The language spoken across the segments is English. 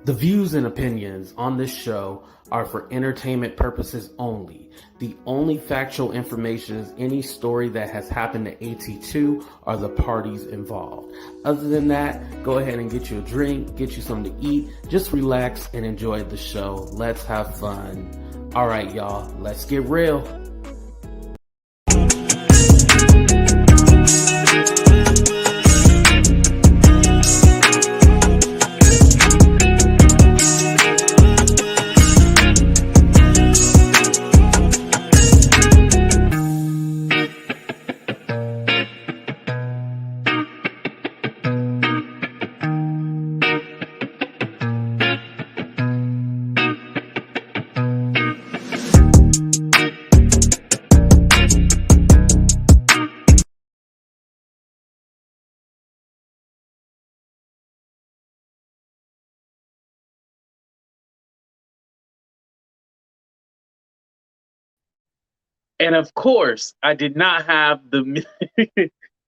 The views and opinions on this show are for entertainment purposes only. The only factual information is any story that has happened to AT2 or the parties involved. Other than that, go ahead and get you a drink, get you something to eat, just relax and enjoy the show. Let's have fun. All right, y'all, let's get real. And of course, I did not have the.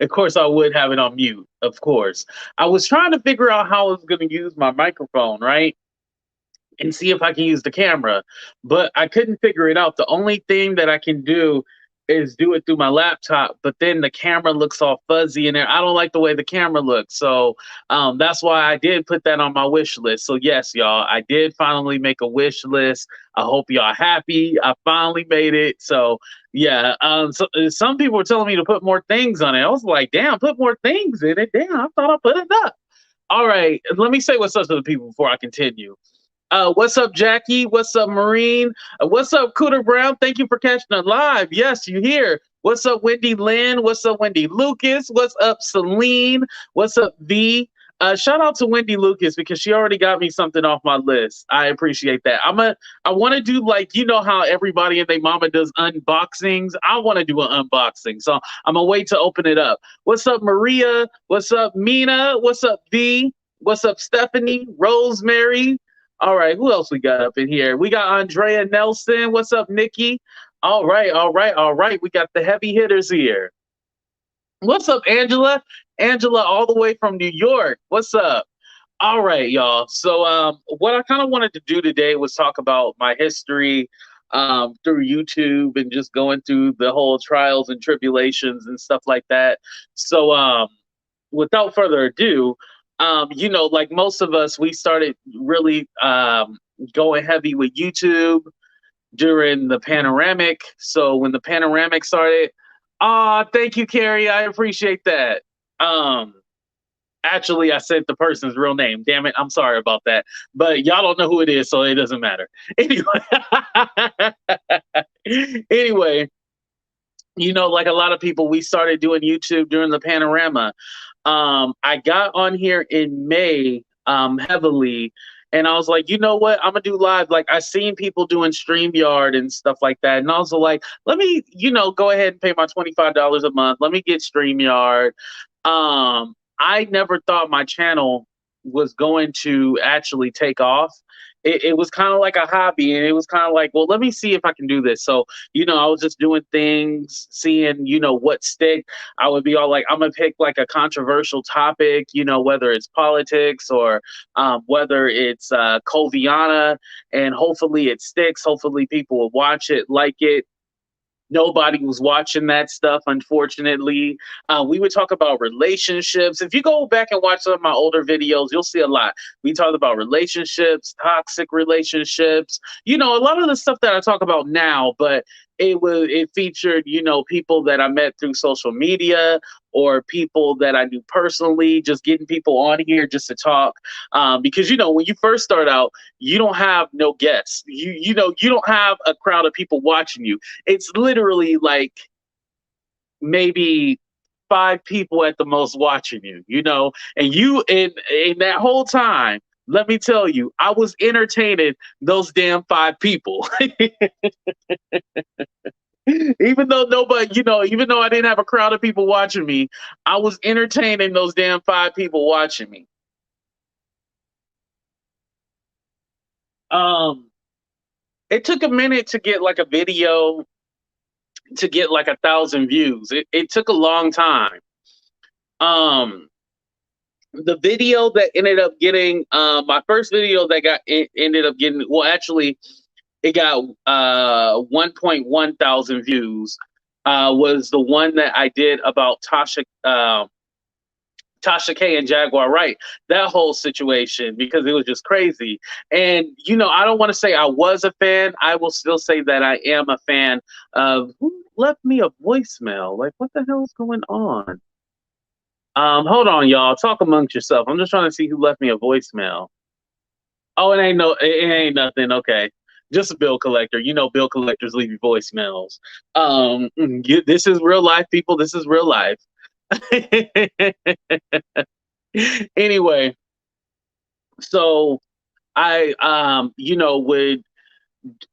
Of course, I would have it on mute. Of course, I was trying to figure out how I was going to use my microphone, right, and see if I can use the camera, but I couldn't figure it out. The only thing that I can do is do it through my laptop, but then the camera looks all fuzzy in there. I don't like the way the camera looks, so that's why I did put that on my wish list. So yes, y'all, I did finally make a wish list. I hope y'all happy. I finally made it. So yeah, some people were telling me to put more things on it. I was like, damn, put more things in it. Damn, I thought I put enough. All right, let me say what's up to the people before I continue. What's up, Jackie? What's up, Marine? What's up, Cooter Brown? Thank you for catching it live. Yes, you here. What's up, Wendy Lynn? What's up, Wendy Lucas? What's up, Celine? What's up, V? Shout out to Wendy Lucas because she already got me something off my list. I appreciate that. I want to do, like, you know how everybody and their mama does unboxings. I want to do an unboxing, so I'm gonna wait to open it up. What's up, Maria? What's up, Mina? What's up, V? What's up, Stephanie? Rosemary? All right, who else we got up in here? We got Andrea Nelson. What's up, Nikki? All right, all right, all right. We got the heavy hitters here. What's up, Angela? Angela, all the way from New York. What's up? All right, y'all. So what I kind of wanted to do today was talk about my history through YouTube and just going through the whole trials and tribulations and stuff like that. So without further ado, like most of us, we started really going heavy with YouTube during the panoramic. So when the panoramic started, thank you, Carrie. I appreciate that. Actually, I said the person's real name. Damn it. I'm sorry about that. But y'all don't know who it is, so it doesn't matter. Anyway, like a lot of people, we started doing YouTube during the panorama. I got on here in May heavily, and I was like, you know what, I'm gonna do live. Like, I seen people doing StreamYard and stuff like that, and I was like, let me, go ahead and pay my $25 a month. Let me get StreamYard. I never thought my channel was going to actually take off. It was kind of like a hobby, and it was kind of like, well, let me see if I can do this. So, I was just doing things, seeing, what stick. I would be all like, I'm going to pick like a controversial topic, whether it's politics or whether it's Coviana, and hopefully it sticks. Hopefully people will watch it, like it. Nobody was watching that stuff, unfortunately. We would talk about relationships. If you go back and watch some of my older videos, you'll see a lot. We talked about relationships, toxic relationships, a lot of the stuff that I talk about now, but it featured, people that I met through social media or people that I knew personally, just getting people on here just to talk. Because, when you first start out, you don't have no guests. You don't have a crowd of people watching you. It's literally like maybe 5 people at the most watching you, and you in that whole time, let me tell you, I was entertaining those damn 5 people. Even though nobody, even though I didn't have a crowd of people watching me, I was entertaining those damn 5 people watching me. It took a minute to get like a video to get like 1,000 views. It took a long time. The video that ended up getting my first video that ended up getting, well, actually it got 1.1 thousand views, was the one that I did about Tasha K and Jaguar Wright, that whole situation, because it was just crazy. And, I don't want to say I was a fan. I will still say that I am a fan of who left me a voicemail. Like, what the hell is going on? Hold on, y'all. Talk amongst yourself. I'm just trying to see who left me a voicemail. Oh, it ain't nothing. Okay. Just a bill collector. Bill collectors leave you voicemails. This is real life, people. This is real life. Anyway, so I would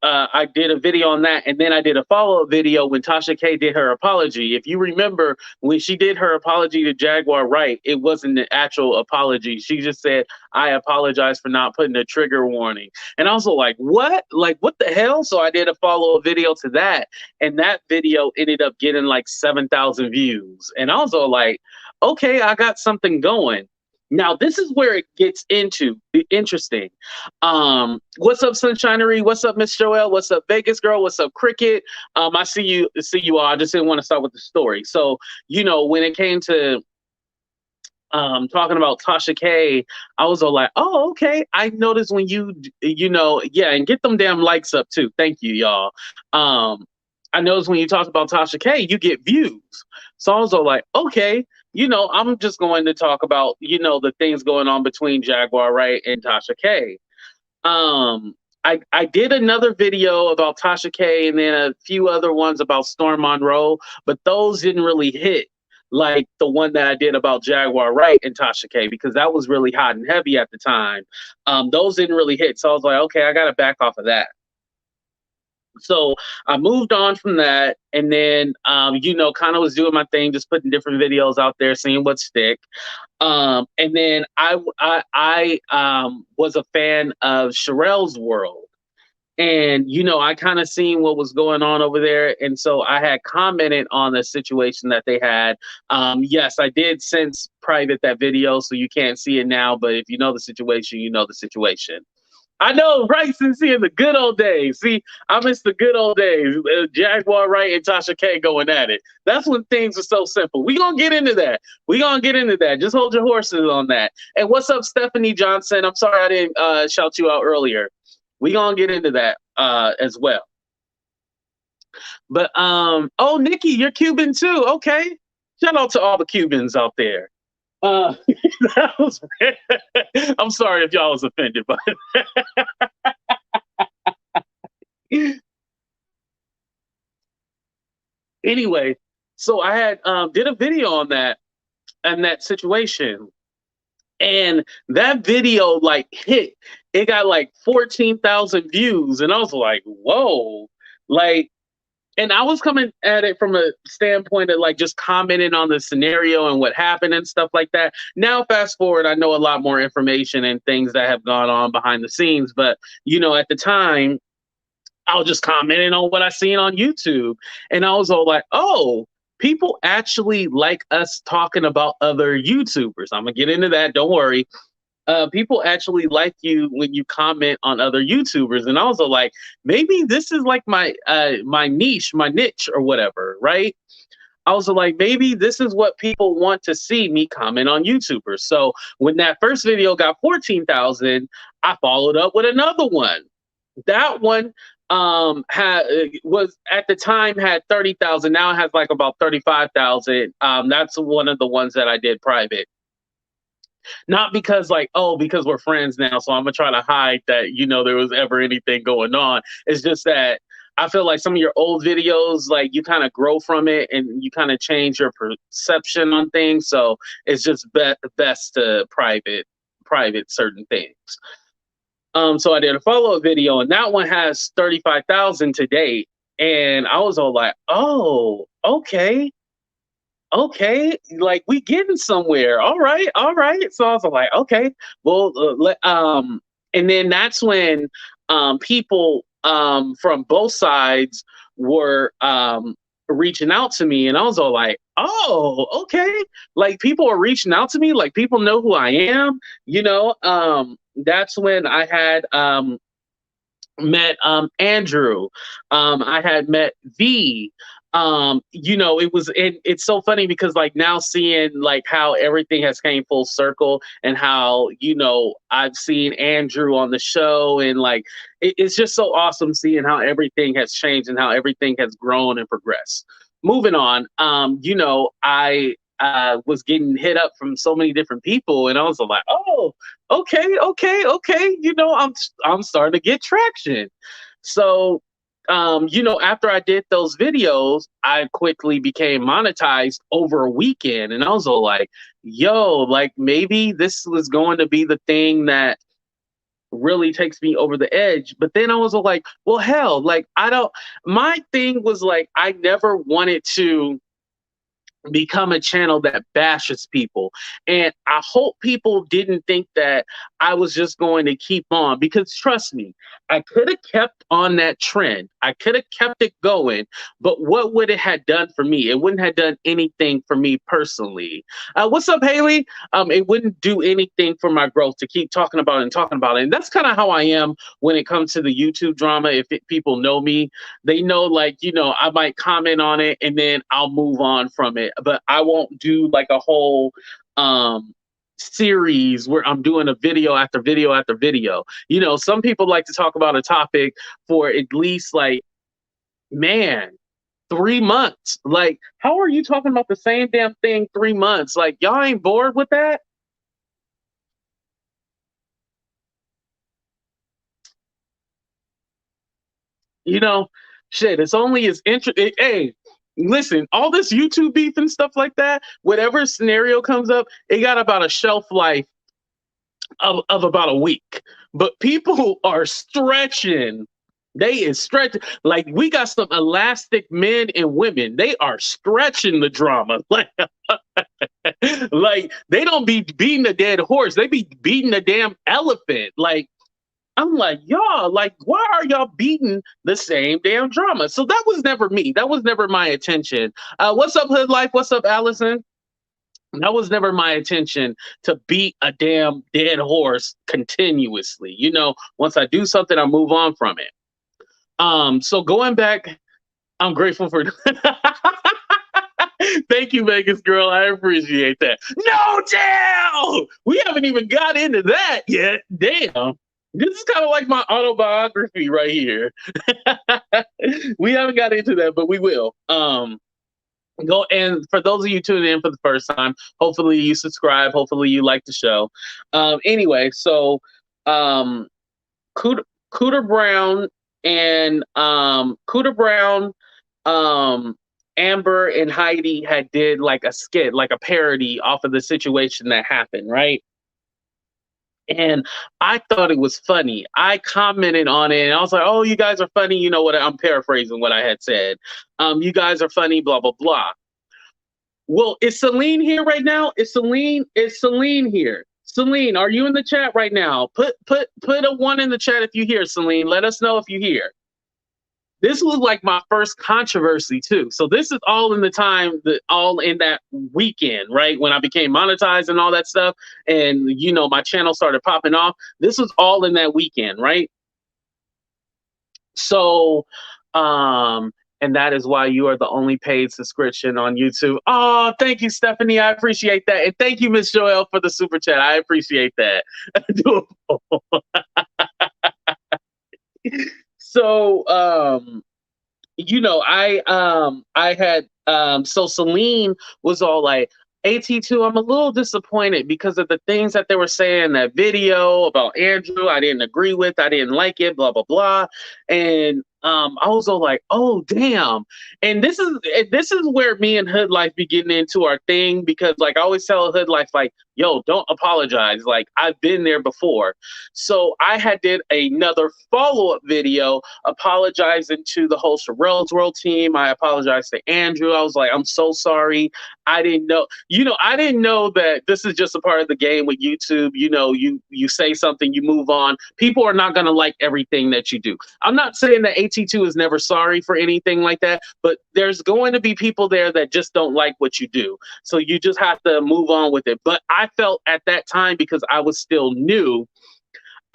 I did a video on that, and then I did a follow-up video when Tasha K did her apology. If you remember, when she did her apology to Jaguar Wright, it wasn't an actual apology. She just said, "I apologize for not putting a trigger warning." And I was like, what? Like, what the hell? So I did a follow-up video to that, and that video ended up getting like 7,000 views. And I was like, okay, I got something going. Now, this is where it gets into the interesting. What's up, Sunshinery? What's up, Miss Joelle? What's up, Vegas Girl? What's up, Cricket? I see you all. I just didn't want to start with the story. So, when it came to talking about Tasha K, I was all like, oh, okay. I noticed when yeah, and get them damn likes up too. Thank you, y'all. I noticed when you talk about Tasha K, you get views. So I was all like, okay, I'm just going to talk about, the things going on between Jaguar Wright and Tasha K. I did another video about Tasha K and then a few other ones about Storm Monroe, but those didn't really hit like the one that I did about Jaguar Wright and Tasha K, because that was really hot and heavy at the time. Those didn't really hit. So I was like, okay, I got to back off of that. So I moved on from that, and then kind of was doing my thing, just putting different videos out there, seeing what stick. And then I was a fan of Sherelle's World, and I kind of seen what was going on over there, and so I had commented on the situation that they had. Yes, I did since private that video, so you can't see it now. But if you know the situation, you know the situation. I know, right? Since seeing the good old days. See, I miss the good old days. Jaguar Wright and Tasha K going at it. That's when things are so simple. We gonna get into that. Just hold your horses on that. And what's up, Stephanie Johnson? I'm sorry I didn't shout you out earlier. We gonna get into that as well. But oh, Nikki, you're Cuban too. Okay. Shout out to all the Cubans out there. That was, I'm sorry if y'all was offended, but anyway, so I had did a video on that and that situation, and that video like hit. It got like 14,000 views, and I was like, whoa, like. And I was coming at it from a standpoint of like just commenting on the scenario and what happened and stuff like that. Now, fast forward, I know a lot more information and things that have gone on behind the scenes. But, at the time, I was just commenting on what I seen on YouTube. And I was all like, oh, people actually like us talking about other YouTubers. I'm going to get into that. Don't worry. People actually like you when you comment on other YouTubers, and I was like, maybe this is like my niche or whatever, right? I was like, maybe this is what people want to see, me comment on YouTubers. So when that first video got 14,000, I followed up with another one. That one was at the time had 30,000. Now it has like about 35,000. That's one of the ones that I did private. Not because because we're friends now, so I'm gonna try to hide that there was ever anything going on. It's just that I feel like some of your old videos, like you kind of grow from it and you kind of change your perception on things. So it's just best to private certain things. So I did a follow-up video, and that one has 35,000 to date, and I was all like, oh, okay, like we getting somewhere. All right. So I was like, okay, well, and then that's when people from both sides were reaching out to me, and I was all like, oh, okay. Like people are reaching out to me, like people know who I am, you know. That's when I had met Andrew. I had met V. You know, it's so funny because like now seeing like how everything has came full circle and how, you know, I've seen Andrew on the show, and like it's just so awesome seeing how everything has changed and how everything has grown and progressed. Moving on, you know, I was getting hit up from so many different people, and I was like, oh, okay. You know, I'm starting to get traction. So, you know, after I did those videos, I quickly became monetized over a weekend, and I was all like, yo, like maybe this was going to be the thing that really takes me over the edge. But then I was all like, well, hell, like I don't. My thing was like I never wanted to become a channel that bashes people. And I hope people didn't think that I was just going to keep on, because trust me, I could have kept on that trend. I could have kept it going, but what would it have done for me? It wouldn't have done anything for me personally. What's up, Haley? It wouldn't do anything for my growth to keep talking about it and talking about it. And that's kind of how I am when it comes to the YouTube drama. If people know me, they know, like, you know, I might comment on it and then I'll move on from it, but I won't do like a whole series where I'm doing a video after video after video. You know, some people like to talk about a topic for at least like, man, 3 months. Like, how are you talking about the same damn thing 3 months? Like, y'all ain't bored with that? You know, shit, it's only as interesting. Hey, listen, all this YouTube beef and stuff like that, whatever scenario comes up, it got about a shelf life of about a week. But people are stretching. They is stretching. Like, we got some elastic men and women. They are stretching the drama. Like they don't be beating a dead horse. They be beating a damn elephant. Like, I'm like, y'all, like, why are y'all beating the same damn drama? So that was never me. That was never my attention. What's up, Hood Life? What's up, Allison? That was never my intention to beat a damn dead horse continuously. You know, once I do something, I move on from it. So going back, I'm grateful for thank you, Vegas girl. I appreciate that. No, damn! We haven't even got into that yet. Damn. This is kind of like my autobiography right here. We haven't got into that, but we will. Go, and for those of you tuning in for the first time, hopefully you subscribe. Hopefully you like the show. Anyway, so Cooter, Cooter Brown and Cooter Brown, Amber and Heidi had did like a skit, like a parody off of the situation that happened, right? And I thought it was funny. I commented on it and I was like, oh, you guys are funny. You know what? I'm paraphrasing what I had said. You guys are funny, blah, blah, blah. Well, is Celine here right now? Is Celine here? Celine, are you in the chat right now? Put a one in the chat if you hear, Celine. Let us know if you hear. This was like my first controversy too. So this is all in the time that all in that weekend, right? When I became monetized and all that stuff. And you know, my channel started popping off. This was all in that weekend, right? So and that is why you are the only paid subscription on YouTube. Oh, thank you, Stephanie. I appreciate that. And thank you, Miss Joelle, for the super chat. I appreciate that. So you know, I had so Celine was all like, AT2, I'm a little disappointed because of the things that they were saying in that video about Andrew. I didn't agree with, I didn't like it, blah blah blah. And I was all like, oh damn. And this is where me and Hood Life be getting into our thing, because like I always tell Hood Life, like, yo, don't apologize. Like, I've been there before. So I had did another follow-up video apologizing to the whole Sherelle's World team. I apologized to Andrew. I was like, I'm so sorry. I didn't know, you know, I didn't know that this is just a part of the game with YouTube. You know, you say something, you move on. People are not going to like everything that you do. I'm not saying that AT2 is never sorry for anything like that, but there's going to be people there that just don't like what you do. So you just have to move on with it. But I felt at that time, because I was still new,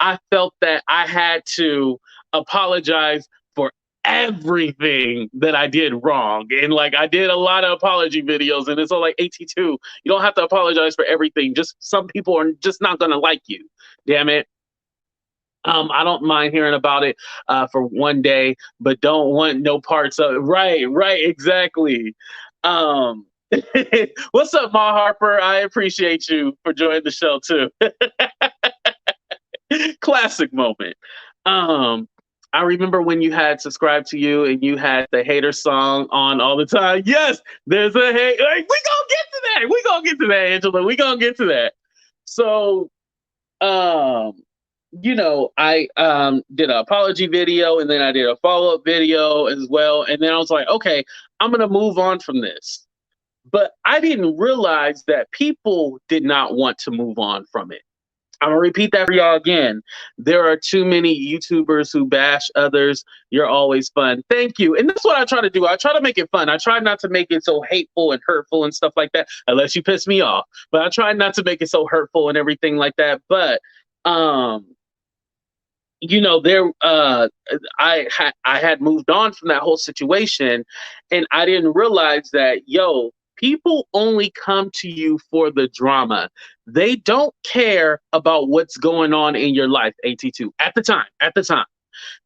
I felt that I had to apologize for everything that I did wrong. And like I did a lot of apology videos, and it's all like AT2, you don't have to apologize for everything. Just some people are just not gonna like you. Damn it. I don't mind hearing about it for one day, but don't want no parts of it. Right, right, exactly. Um, what's up, Ma Harper? I appreciate you for joining the show too. Classic moment. Um, I remember when you had Subscribe to You and you had the hater song on all the time. Yes, there's a hate. Like, we gonna get to that. We gonna get to that, Angela. We gonna get to that. So, um, I did an apology video, and then I did a follow up video as well. And then I was like, okay, I'm gonna move on from this. But I didn't realize that people did not want to move on from it. I'm gonna repeat that for y'all again. There are too many YouTubers who bash others. You're always fun. Thank you. And that's what I try to do. I try to make it fun. I try not to make it so hateful and hurtful and stuff like that, unless you piss me off. But I try not to make it so hurtful and everything like that. But there I had moved on from that whole situation, and I didn't realize that, people only come to you for the drama. They don't care about what's going on in your life, AT2. At the time.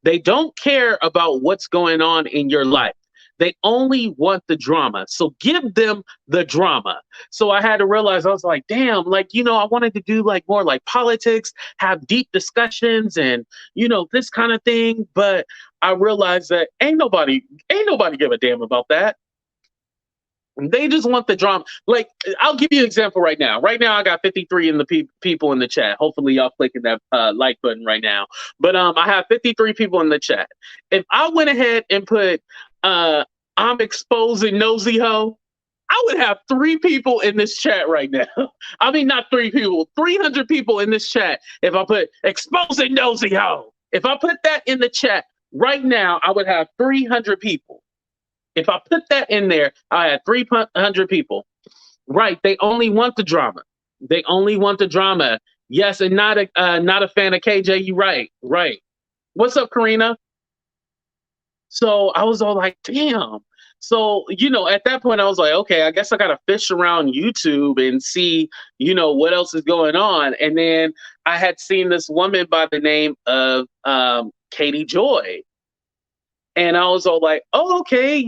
They don't care about what's going on in your life. They only want the drama. So give them the drama. So I had to realize, I was like, damn, like, I wanted to do like more like politics, have deep discussions and, this kind of thing. But I realized that ain't nobody give a damn about that. They just want the drama. Like, I'll give you an example right now. Right now, I got 53 in the people in the chat. Hopefully, y'all clicking that like button right now. But I have 53 people in the chat. If I went ahead and put I'm exposing nosy hoe, I would have 3 people in this chat right now. I mean, not 3 people, 300 people in this chat. If I put exposing nosy hoe, if I put that in the chat right now, I would have 300 people. If I put that in there, I had 300 people. Right. They only want the drama. They only want the drama. Yes, and not a fan of KJ. You right. Right. What's up, Karina? So I was all like, damn. So, at that point I was like, okay, I guess I gotta fish around YouTube and see, what else is going on. And then I had seen this woman by the name of Katie Joy. And I was all like, oh, okay,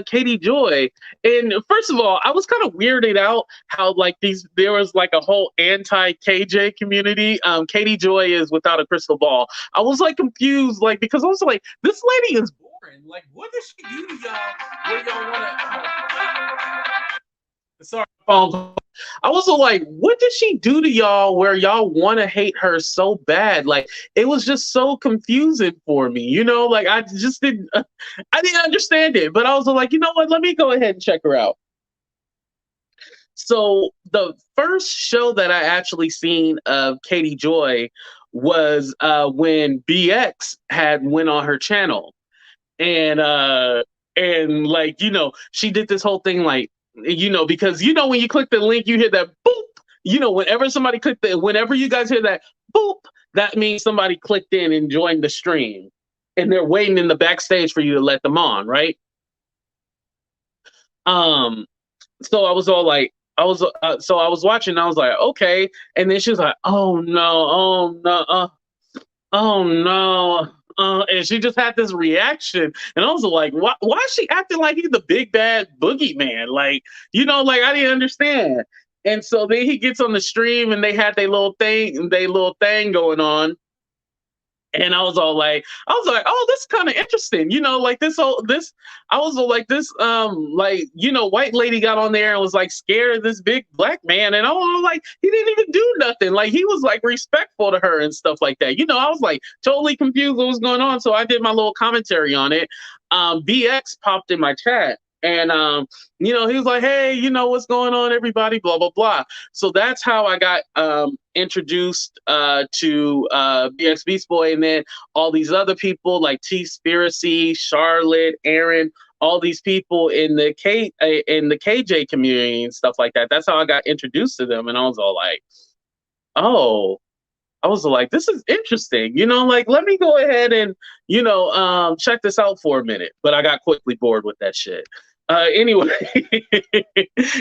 Katie Joy. And first of all, I was kind of weirded out how like there was like a whole anti-KJ community. Katie Joy is without a crystal ball. I was like confused, like, because I was like, this lady is boring. Like, what does she do to y'all where y'all want to... Sorry, phone call. I was like, what did she do to y'all where y'all want to hate her so bad? Like, it was just so confusing for me, like I just didn't understand it. But I was like, you know what? Let me go ahead and check her out. So the first show that I actually seen of Katie Joy was when BX had went on her channel. And like, she did this whole thing like, because when you click the link, you hear that boop. Whenever you guys hear that boop, that means somebody clicked in and joined the stream, and they're waiting in the backstage for you to let them on, right? So I was all like, so I was watching. I was like, okay, and then she was like, oh no, oh no. And she just had this reaction, and I was like, why is she acting like he's the big bad boogeyman? Like, like I didn't understand. And so then he gets on the stream, and they had their little thing going on. And I was like, oh, this is kind of interesting, like I was like, this, white lady got on there and was like scared of this big black man. And I was like, he didn't even do nothing. Like, he was like respectful to her and stuff like that. I was like totally confused what was going on. So I did my little commentary on it. BX popped in my chat And he was like, "Hey, what's going on, everybody?" Blah blah blah. So that's how I got introduced to BX Beast Boy, and then all these other people like T Spiracy, Charlotte, Aaron, all these people in the KJ community and stuff like that. That's how I got introduced to them, and I was all like, "Oh." I was like, this is interesting, like let me go ahead and, check this out for a minute. But I got quickly bored with that shit. Anyway,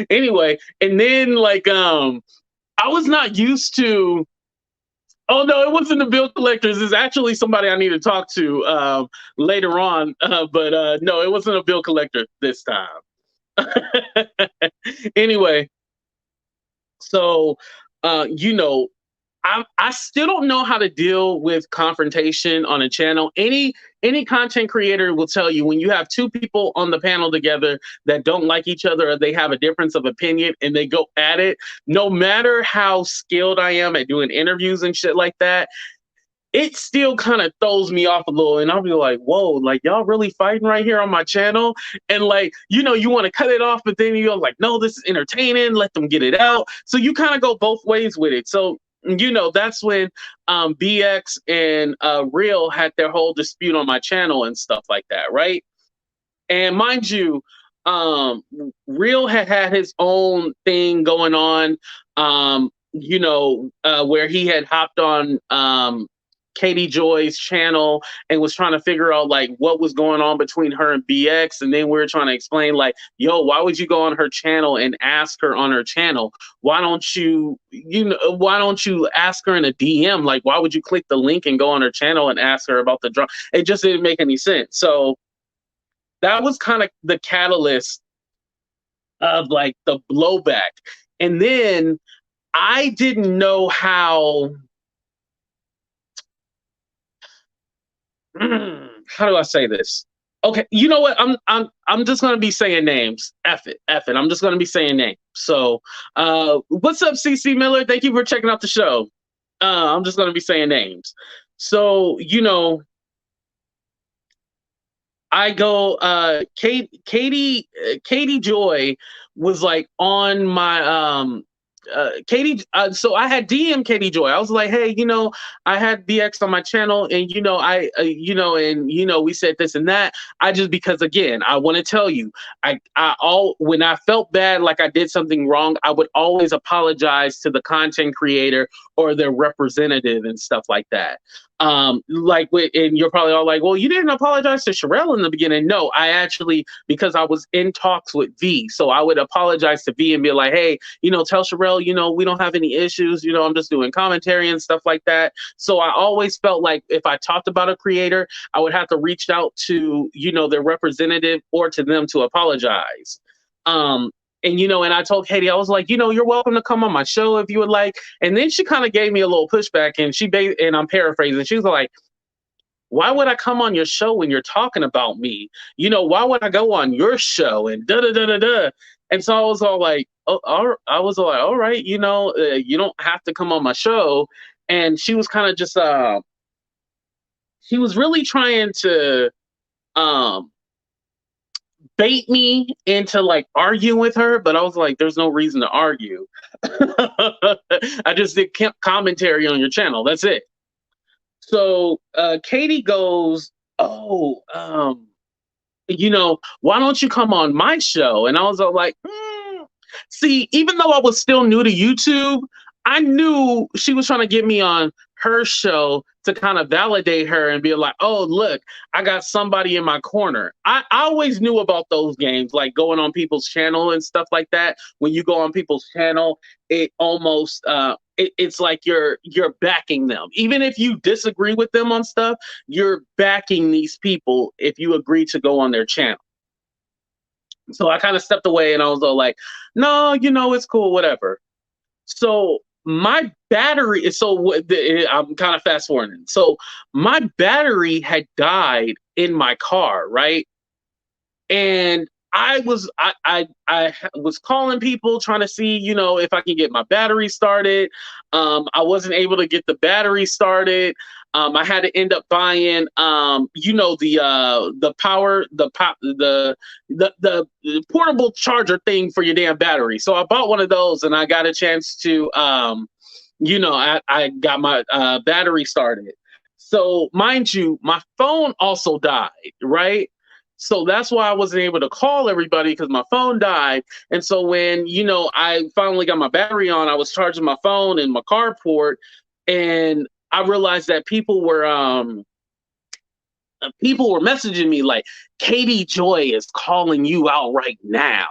anyway, and then like I was not used to. Oh no, it wasn't the bill collectors. It's actually somebody I need to talk to later on. But no, it wasn't a bill collector this time. Anyway, so uh, you know, I still don't know how to deal with confrontation on a channel. Any content creator will tell you when you have two people on the panel together that don't like each other or they have a difference of opinion and they go at it, no matter how skilled I am at doing interviews and shit like that, it still kind of throws me off a little, and I'll be like, whoa, like y'all really fighting right here on my channel? And like, you want to cut it off, but then you're like, no, this is entertaining, let them get it out. So you kind of go both ways with it. So that's when BX and Real had their whole dispute on my channel and stuff like that, right? And mind you, Real had his own thing going on, where he had hopped on Katie Joy's channel and was trying to figure out like what was going on between her and BX. And then we were trying to explain like, yo, why would you go on her channel and ask her on her channel? Why don't why don't you ask her in a DM? Like, why would you click the link and go on her channel and ask her about the drama? It just didn't make any sense. So that was kind of the catalyst of like the blowback. And then I didn't know how do I say this? Okay, you know what? I'm just gonna be saying names. F it, F it. I'm just gonna be saying names. So, what's up, CC Miller? Thank you for checking out the show. I'm just gonna be saying names. So, I go. Katie Joy was like on my Katie. So I had DM Katie Joy. I was like, hey, I had BX on my channel, and we said this and that. I just because again, I want to tell you, when I felt bad, like I did something wrong, I would always apologize to the content creator or their representative and stuff like that. And you're probably all like, well, you didn't apologize to Sherelle in the beginning. No, I actually, because I was in talks with V, so I would apologize to V and be like, hey, tell Sherelle, we don't have any issues, I'm just doing commentary and stuff like that. So I always felt like if I talked about a creator, I would have to reach out to, their representative or to them to apologize. And I told Katie, I was like, you're welcome to come on my show if you would like. And then she kind of gave me a little pushback, and I'm paraphrasing. She was like, why would I come on your show when you're talking about me? Why would I go on your show and da da da da da? And so I was all like, all right, you don't have to come on my show. And she was kind of just, she was really trying to, bait me into like arguing with her, but I was like, there's no reason to argue. I just did commentary on your channel. That's it. So Katie goes, oh, why don't you come on my show? And I was all like, see, even though I was still new to YouTube, I knew she was trying to get me on her show to kind of validate her and be like, oh, look, I got somebody in my corner. I always knew about those games, like going on people's channel and stuff like that. When you go on people's channel, it almost it's like you're backing them. Even if you disagree with them on stuff, you're backing these people if you agree to go on their channel. So I kind of stepped away and I was all like, no, it's cool, whatever. So my battery is I'm kind of fast forwarding. So my battery had died in my car, right? And I was calling people trying to see, if I can get my battery started. I wasn't able to get the battery started. I had to end up buying, the portable charger thing for your damn battery. So I bought one of those, and I got a chance to, I got my battery started. So mind you, my phone also died, right? So that's why I wasn't able to call everybody, because my phone died. And so when, I finally got my battery on, I was charging my phone in my carport, and I realized that people were messaging me like, Katie Joy is calling you out right now.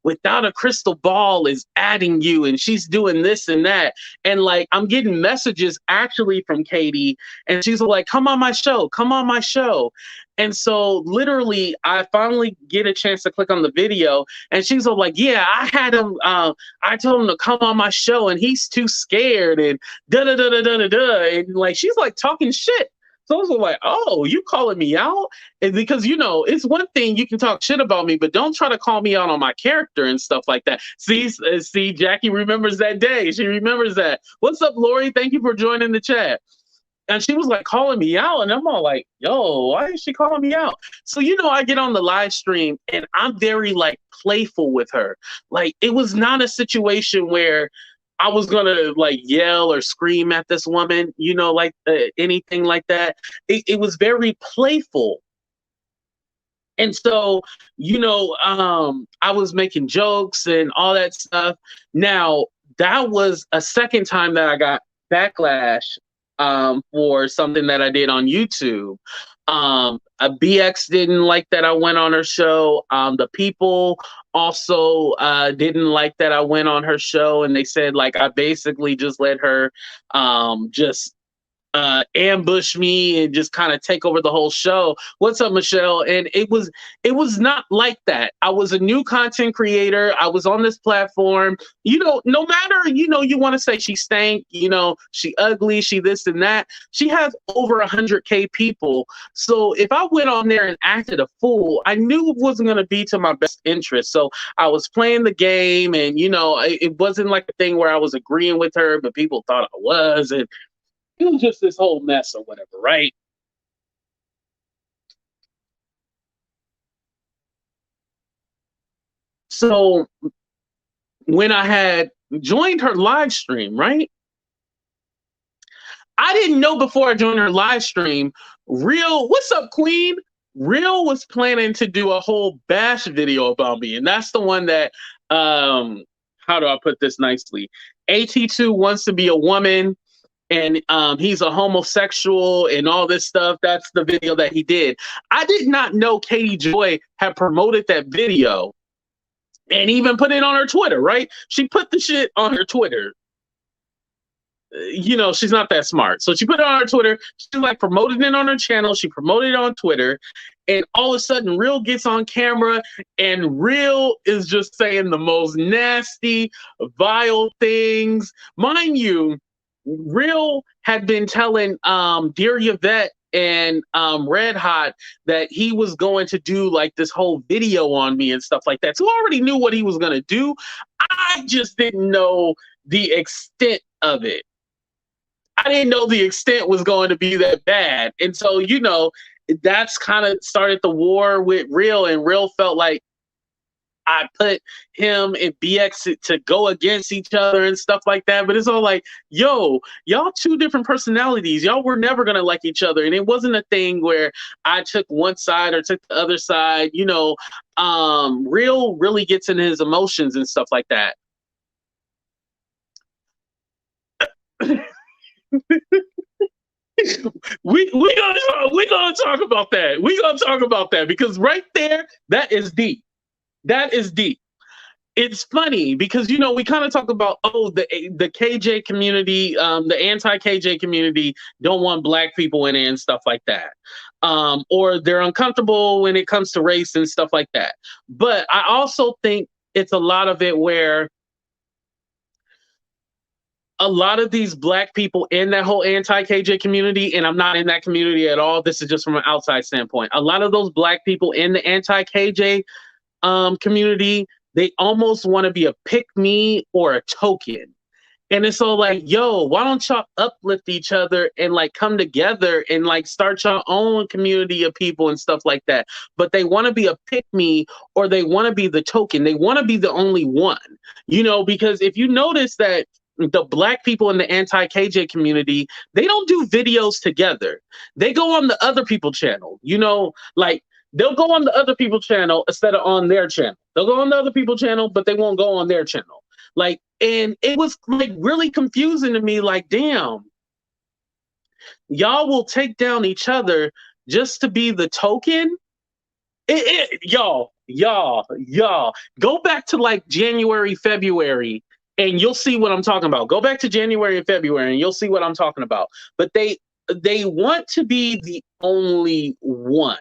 Without a crystal ball is adding you, and she's doing this and that. And like, I'm getting messages actually from Katie, and she's like, come on my show, come on my show. And so literally I finally get a chance to click on the video, and she's all like, yeah, I had him, I told him to come on my show and he's too scared, and da da da da da da da. And like, she's like talking shit. So I was like, oh, you calling me out? And because, it's one thing you can talk shit about me, but don't try to call me out on my character and stuff like that. See, Jackie remembers that day. She remembers that. What's up, Lori? Thank you for joining the chat. And she was like calling me out, and I'm all like, yo, why is she calling me out? So, I get on the live stream, and I'm very like playful with her. Like, it was not a situation where I was gonna like yell or scream at this woman, like anything like that. It was very playful. And so, I was making jokes and all that stuff. Now, that was a second time that I got backlash for something that I did on YouTube. A BX didn't like that I went on her show. The people also didn't like that I went on her show, and they said like I basically just let her just ambush me and just kind of take over the whole show. What's up, Michelle? And it was not like that. I was a new content creator. I was on this platform. No matter, you want to say she stank, she ugly, she this and that. She has over 100K people. So if I went on there and acted a fool, I knew it wasn't going to be to my best interest. So I was playing the game, and it wasn't like a thing where I was agreeing with her, but people thought I was, and it was just this whole mess or whatever, right? So when I had joined her live stream, right? I didn't know before I joined her live stream, what's up, Queen? Real was planning to do a whole bash video about me. And that's the one that, how do I put this nicely? AT2 wants to be a woman, and he's a homosexual and all this stuff. That's the video that he did. I did not know Katie Joy had promoted that video and even put it on her Twitter, right? She put the shit on her Twitter. She's not that smart. So she put it on her Twitter. She like promoted it on her channel. She promoted it on Twitter. And all of a sudden, Real gets on camera, and Real is just saying the most nasty, vile things. Mind you, Real had been telling Dear Yvette and Red Hot that he was going to do like this whole video on me and stuff like that. So I already knew what he was going to do. I just didn't know the extent of it. I didn't know the extent was going to be that bad. And so, that's kind of started the war with Real, and Real felt like I put him and BX to go against each other and stuff like that. But it's all like, yo, y'all two different personalities. Y'all were never going to like each other. And it wasn't a thing where I took one side or took the other side. Real really gets into his emotions and stuff like that. we're gonna talk about that. We're gonna talk about that, because right there, that is deep. That is deep. It's funny because we kind of talk about the KJ community, the anti-KJ community don't want black people in it and stuff like that, or they're uncomfortable when it comes to race and stuff like that. But I also think it's a lot of it where a lot of these black people in that whole anti-KJ community, and I'm not in that community at all, this is just from an outside standpoint, a lot of those black people in the anti-KJ community, they almost want to be a pick me or a token. And it's all like, yo, why don't y'all uplift each other and like come together and like start your own community of people and stuff like that? But they want to be a pick me, or they want to be the token. They want to be the only one, because if you notice that the black people in the anti KJ community, they don't do videos together. They go on the other people channel, like they'll go on the other people channel instead of on their channel. They'll go on the other people channel, but they won't go on their channel. Like, and it was like really confusing to me, like, damn, y'all will take down each other just to be the token. Y'all, go back to like January, February, and you'll see what I'm talking about. Go back to January and February, and you'll see what I'm talking about. But they want to be the only one.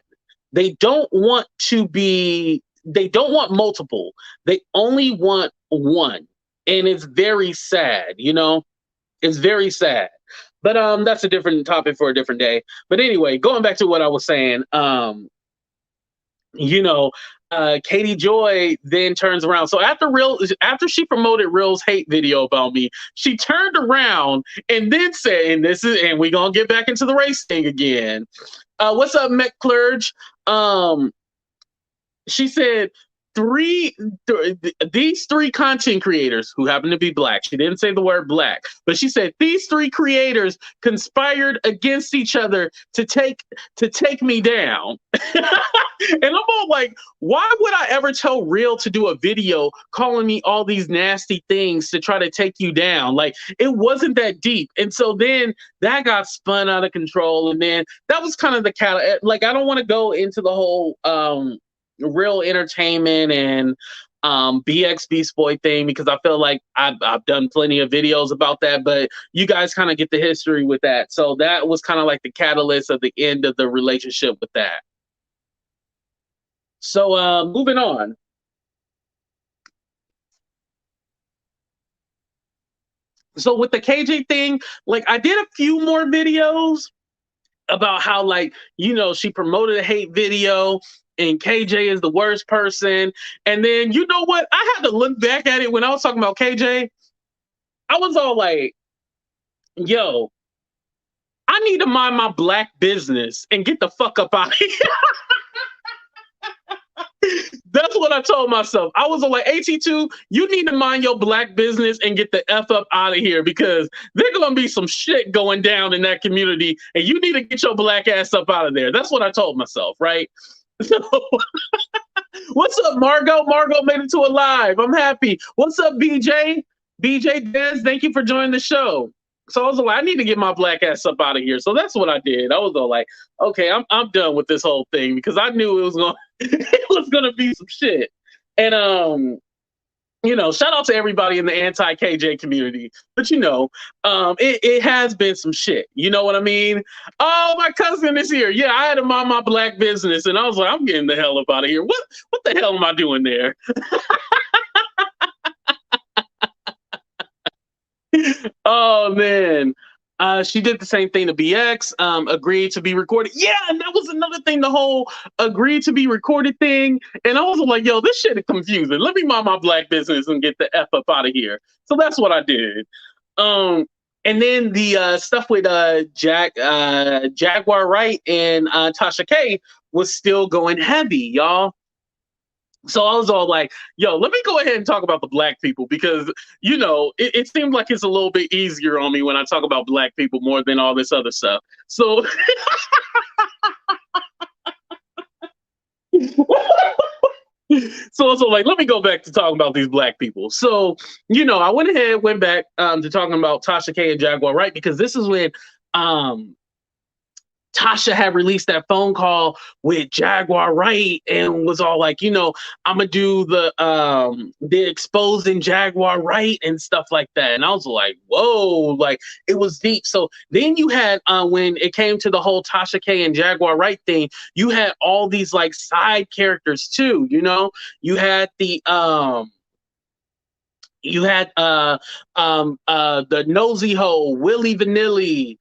They don't want to be. They don't want multiple. They only want one, and it's very sad. It's very sad. But that's a different topic for a different day. But anyway, going back to what I was saying, Katie Joy then turns around. So after she promoted Real's hate video about me, she turned around and then said, and we're gonna get back into the race thing again. What's up, McClurge? She said these three content creators who happen to be black. She didn't say the word black, but she said these three creators conspired against each other to take me down. And I'm all like, why would I ever tell Real to do a video calling me all these nasty things to try to take you down? Like, it wasn't that deep. And so then that got spun out of control. And then that was kind of the like, I don't want to go into the whole Real Entertainment and BX Beast Boy thing, because I feel like I've done plenty of videos about that, but you guys kind of get the history with that. So that was kind of like the catalyst of the end of the relationship with that. So moving on. So with the KJ thing, like, I did a few more videos about how, like, she promoted a hate video and KJ is the worst person. And then, you know what? I had to look back at it when I was talking about KJ. I was all like, yo, I need to mind my black business and get the fuck up out of here. That's what I told myself. I was like, AT2, you need to mind your black business and get the F up out of here, because there's going to be some shit going down in that community, and you need to get your black ass up out of there. That's what I told myself, right? So, what's up, Margot? Margot made it to a live. I'm happy. What's up, BJ? BJ Dez, thank you for joining the show. So I was like, I need to get my black ass up out of here. So that's what I did. I was all like, okay, I'm done with this whole thing, because I knew it was gonna be some shit. And shout out to everybody in the anti-KJ community. But it has been some shit. You know what I mean? Oh, my cousin is here. Yeah, I had to mind my black business, and I was like, I'm getting the hell up out of here. What the hell am I doing there? Oh man. She did the same thing to BX, agreed to be recorded. Yeah, and that was another thing, the whole agreed to be recorded thing. And I was like, yo, this shit is confusing. Let me mind my black business and get the F up out of here. So that's what I did. And then the stuff with Jaguar Wright and Tasha K was still going heavy, y'all. So I was all like, yo, let me go ahead and talk about the black people, because, it seems like it's a little bit easier on me when I talk about black people more than all this other stuff. So, so I was like, let me go back to talking about these black people. So, I went back to talking about Tasha K and Jaguar Wright, because this is when Tasha had released that phone call with Jaguar Wright and was all like, I'm gonna do the exposing Jaguar Wright and stuff like that. And I was like, whoa, like, it was deep. So then you had when it came to the whole Tasha K and Jaguar Wright thing, you had all these like side characters too. You had the the nosy hoe, Willie Vanilli,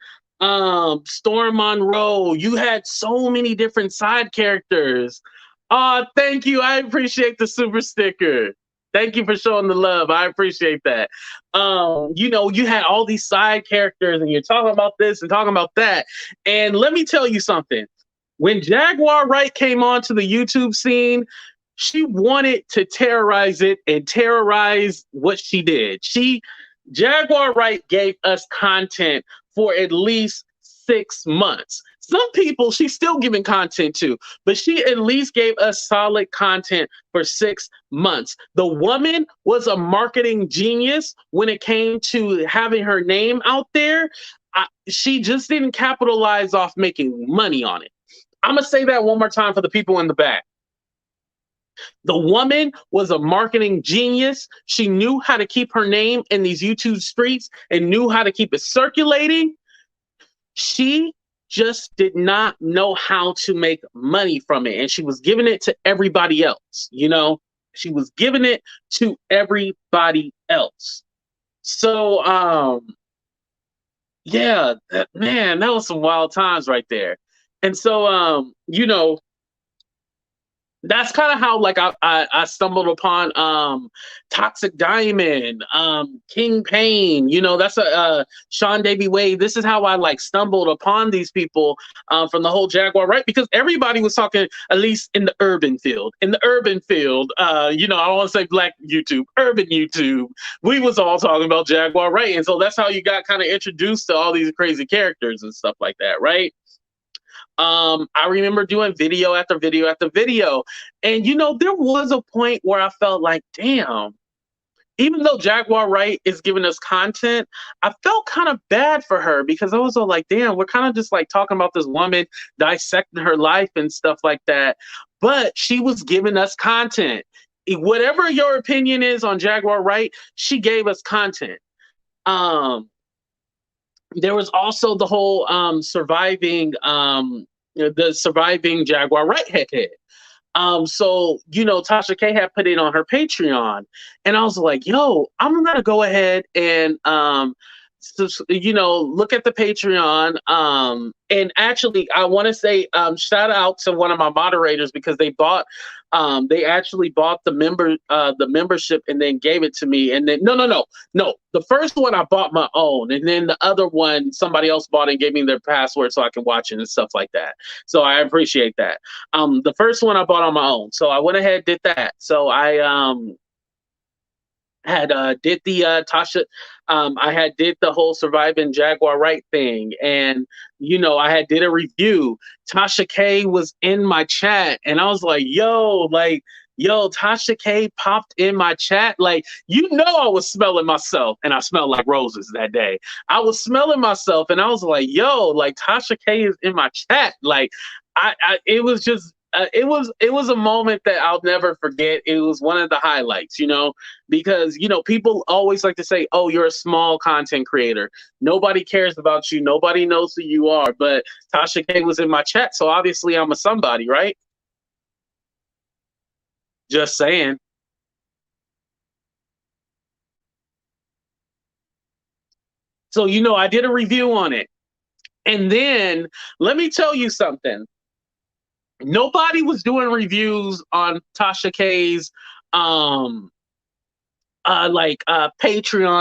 Storm Monroe. You had so many different side characters. Thank you. I appreciate the super sticker. Thank you for showing the love. I appreciate that. You know, you had all these side characters and you're talking about this and talking about that. And let me tell you something. When Jaguar Wright came onto the YouTube scene, she wanted to terrorize it and terrorize what she did. Jaguar Wright gave us content for at least 6 months. Some people she's still giving content to, but she at least gave us solid content for 6 months. The woman was a marketing genius when it came to having her name out there. She just didn't capitalize off making money on it. I'm going to say that one more time for the people in the back. The woman was a marketing genius. She knew how to keep her name in these YouTube streets and knew how to keep it circulating. She just did not know how to make money from it. And she was giving it to everybody else, you know? She was giving it to everybody else. So, yeah, man, that was some wild times right there. And so, you know, that's kind of how like I stumbled upon Toxic Diamond, King Payne, you know, that's a Sean Davy Wade. This is how I like stumbled upon these people from the whole Jaguar, right? Because everybody was talking, at least in the urban field. In the urban field, you know, I don't want to say black YouTube, urban YouTube. We was all talking about Jaguar, right? And so that's how you got kind of introduced to all these crazy characters and stuff like that, right? I remember doing video after video after video. And, you know, there was a point where I felt like, damn, even though Jaguar Wright is giving us content, I felt kind of bad for her because I was all like, damn, we're kind of just like talking about this woman dissecting her life and stuff like that. But she was giving us content. Whatever your opinion is on Jaguar Wright, she gave us content. There was also the whole the surviving Jaguar Wright head. So, you know, Tasha K had put it on her Patreon, and I was like, yo, I'm gonna go ahead and you know, look at the Patreon. And actually I want to say shout out to one of my moderators because they actually bought the membership and then gave it to me. And then no. The first one I bought my own, and then the other one somebody else bought and gave me their password so I can watch it and stuff like that. So I appreciate that. The first one I bought on my own. So I went ahead and did that. So I had did the Tasha I had did the whole surviving Jaguar Wright thing, and you know, I had did a review. Tasha K was in my chat and I was like, yo, Tasha K popped in my chat. Like, you know, I was smelling myself and I smelled like roses that day. I was smelling myself and I was like, yo, like Tasha K is in my chat. Like it was just it was a moment that I'll never forget. It was one of the highlights, you know, because, you know, people always like to say, oh, you're a small content creator. Nobody cares about you. Nobody knows who you are. But Tasha K was in my chat. So obviously I'm a somebody, right? Just saying. So, you know, I did a review on it. And then let me tell you something. Nobody was doing reviews on Tasha K's Patreon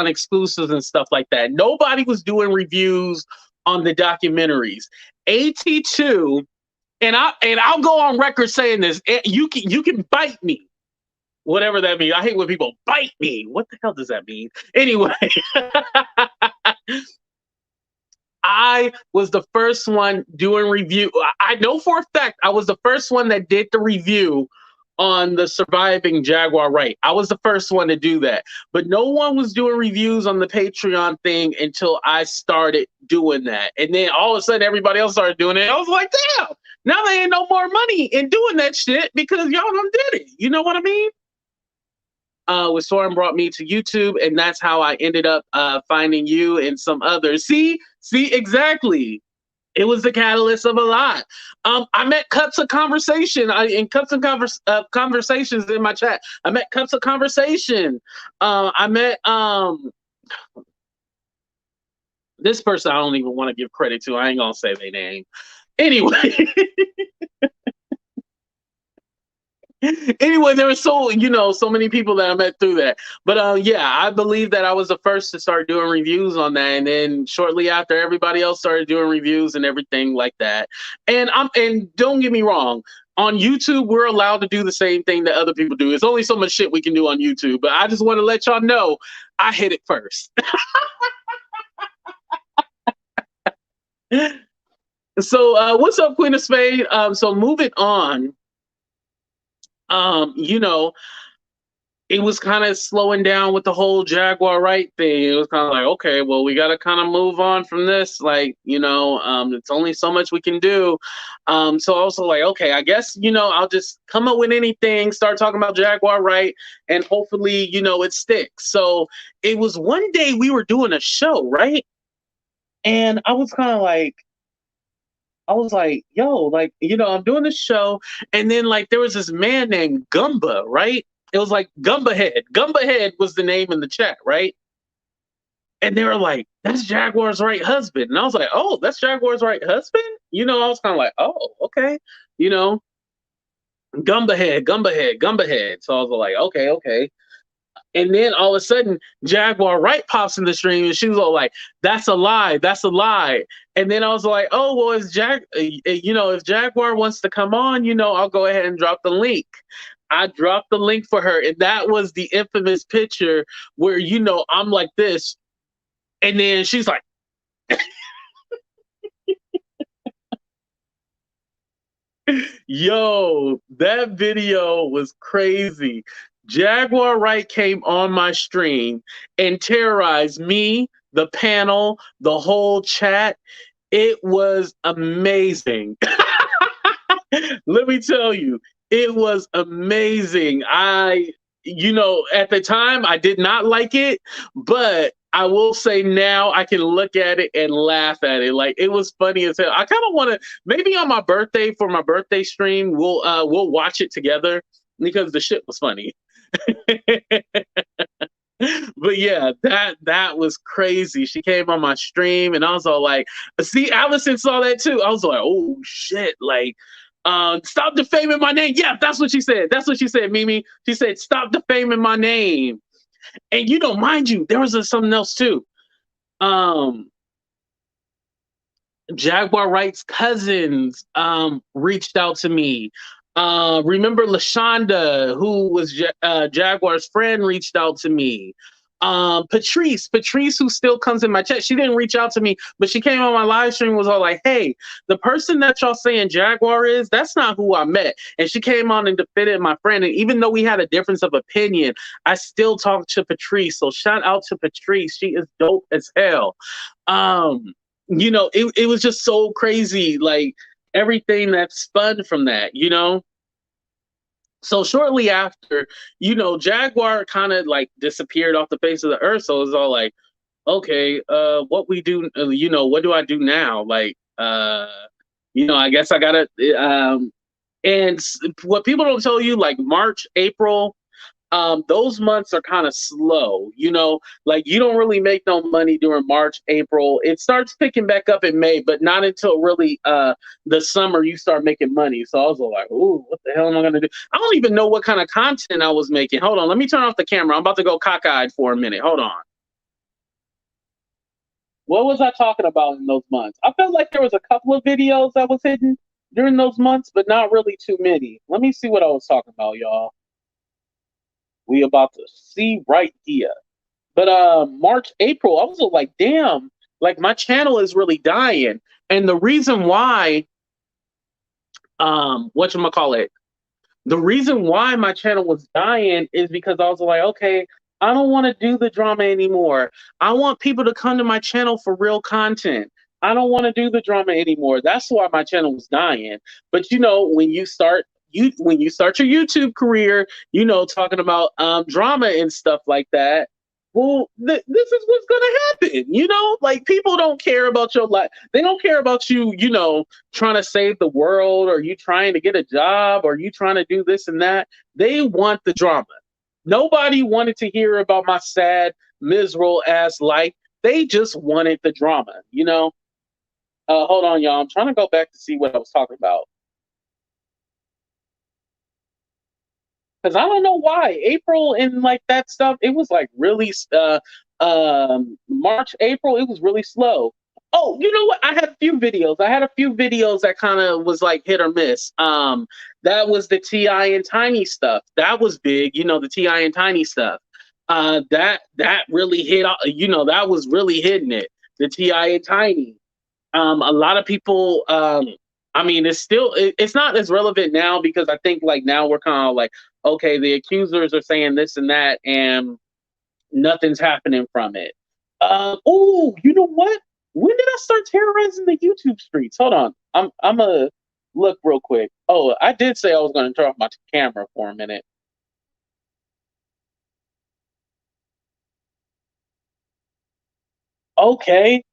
exclusives and stuff like that. Nobody was doing reviews on the documentaries. AT2, and I'll go on record saying this. You can bite me, whatever that means. I hate when people bite me. What the hell does that mean? Anyway, I was the first one doing review. I know for a fact I was the first one that did the review on the surviving Jaguar Wright. I was the first one to do that. But no one was doing reviews on the Patreon thing until I started doing that. And then all of a sudden everybody else started doing it. I was like, damn, now there ain't no more money in doing that shit because y'all done did it. You know what I mean? With Soren brought me to YouTube, and that's how I ended up finding you and some others. See, exactly. It was the catalyst of a lot. I met Cups of Conversation in Cups of Conversations in my chat. I met Cups of Conversation. I met this person I don't even want to give credit to. I ain't gonna say their name. Anyway. Anyway, there were so many people that I met through that. But yeah, I believe that I was the first to start doing reviews on that, and then shortly after, everybody else started doing reviews and everything like that. And don't get me wrong, on YouTube, we're allowed to do the same thing that other people do. It's only so much shit we can do on YouTube, but I just want to let y'all know I hit it first. So what's up, Queen of Spade? So moving on, you know, it was kind of slowing down with the whole Jaguar right thing. It was kind of like, okay, well, we got to kind of move on from this. Like, it's only so much we can do. So I was like, okay, I guess, I'll just come up with anything, start talking about Jaguar right, and hopefully, it sticks. So it was one day we were doing a show, right? And I was like, yo, like, I'm doing this show. And then, like, there was this man named Gumba, right? It was like Gumba Head. Gumba Head was the name in the chat, right? And they were like, that's Jaguar's right husband. And I was like, oh, that's Jaguar's right husband? I was kind of like, oh, okay. You know, Gumba Head, Gumba Head, Gumba Head. So I was like, okay, okay. And then all of a sudden, Jaguar Wright pops in the stream, and she was all like, "That's a lie. That's a lie." And then I was like, "Oh well, if Jaguar wants to come on, I'll go ahead and drop the link." I dropped the link for her, and that was the infamous picture where I'm like this, and then she's like, "Yo, that video was crazy." Jaguar Wright came on my stream and terrorized me, the panel, the whole chat. It was amazing. Let me tell you, it was amazing. At the time, I did not like it, but I will say now I can look at it and laugh at it. Like, it was funny as hell. I kind of want to, maybe on my birthday, for my birthday stream, we'll watch it together because the shit was funny. But yeah, that was crazy. She came on my stream, and I was all like, see, Allison saw that too. I was like, oh shit, like, stop defaming my name. Yeah, that's what she said. That's what she said, Mimi. She said, stop defaming my name. And mind you, there was something else too. Jaguar Wright's cousins reached out to me. Remember LaShonda, who was Jaguar's friend, reached out to me. Patrice, who still comes in my chat, she didn't reach out to me, but she came on my live stream, was all like, hey, the person that y'all saying Jaguar is, that's not who I met. And she came on and defended my friend. And even though we had a difference of opinion, I still talked to Patrice. So shout out to Patrice. She is dope as hell. It was just so crazy, like everything that spun from that. So shortly after, Jaguar kind of like disappeared off the face of the earth. So it was all like, okay, what we do, what do I do now? Like, I guess I gotta, and what people don't tell you, like March, April, those months are kind of slow, like you don't really make no money during March, April. It starts picking back up in May, but not until really the summer you start making money. So I was like, ooh, what the hell am I gonna do? I don't even know what kind of content I was making. Hold on, let me turn off the camera. I'm about to go cockeyed for a minute. Hold on. What was I talking about in those months? I felt like there was a couple of videos that was hidden during those months, but not really too many. Let me see what I was talking about, y'all. We about to see right here. But March, April, I was like, damn, like my channel is really dying. And the reason why, whatchamacallit, the reason why my channel was dying is because I was like, okay, I don't want to do the drama anymore. I want people to come to my channel for real content. I don't want to do the drama anymore. That's why my channel was dying. But when you start your YouTube career, talking about drama and stuff like that, well, this is what's gonna happen. Like people don't care about your life. They don't care about you. Trying to save the world, or you trying to get a job, or you trying to do this and that. They want the drama. Nobody wanted to hear about my sad, miserable ass life. They just wanted the drama. Hold on, y'all. I'm trying to go back to see what I was talking about. because I don't know why April and like that stuff. It was like really March, April. It was really slow. Oh, you know what? I had a few videos. I had a few videos that kind of was like hit or miss. That was the Ti and Tiny stuff. That was big. You know, the Ti and Tiny stuff. That really hit. You know, that was really hitting it. The Ti and Tiny. A lot of people. I mean, it's not as relevant now because I think like now we're kind of like, okay, the accusers are saying this and that, and nothing's happening from it. Oh, you know what? When did I start terrorizing the YouTube streets? Hold on, I'm a look real quick. Oh, I did say I was going to turn off my camera for a minute. Okay,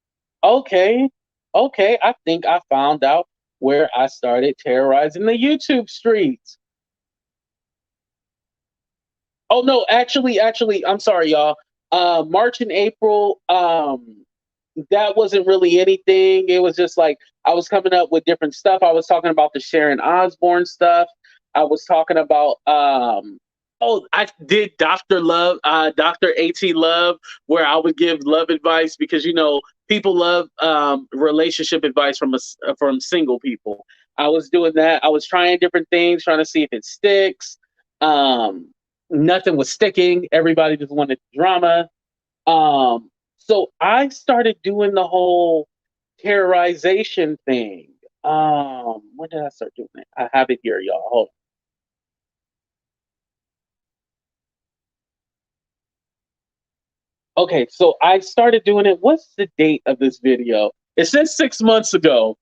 okay, okay. I think I found out where I started terrorizing the YouTube streets. Oh no, actually, I'm sorry, y'all. March and April, that wasn't really anything. It was just like I was coming up with different stuff. I was talking about the Sharon Osbourne stuff. I was talking about oh, I did Dr. AT Love, where I would give love advice because you know people love relationship advice from single people. I was doing that. I was trying different things, trying to see if it sticks. Um, Nothing was sticking. Everybody just wanted drama. So I started doing the whole terrorization thing. When did I start doing it? I have it here, y'all. Hold on. Okay, so I started doing it. What's the date of this video? It says 6 months ago,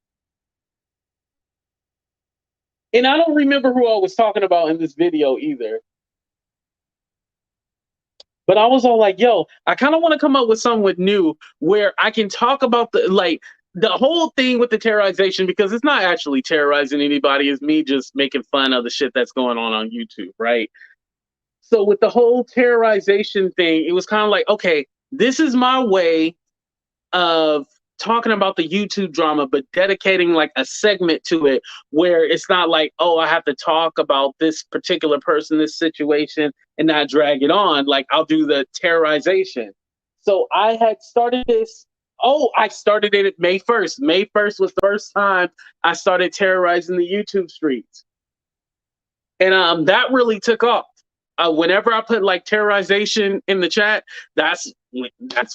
and I don't remember who I was talking about in this video either. But I was all like, yo, I kind of want to come up with something with new where I can talk about the whole thing with the terrorization because it's not actually terrorizing anybody. It's me just making fun of the shit that's going on YouTube, right? So with the whole terrorization thing, it was kind of like, okay, this is my way of talking about the YouTube drama, but dedicating like a segment to it where it's not like, oh, I have to talk about this particular person, this situation, and not drag it on. Like I'll do the terrorization. So I had started this. Oh, I started it May 1st. May 1st was the first time I started terrorizing the YouTube streets. And that really took off. Whenever I put like terrorization in the chat, that's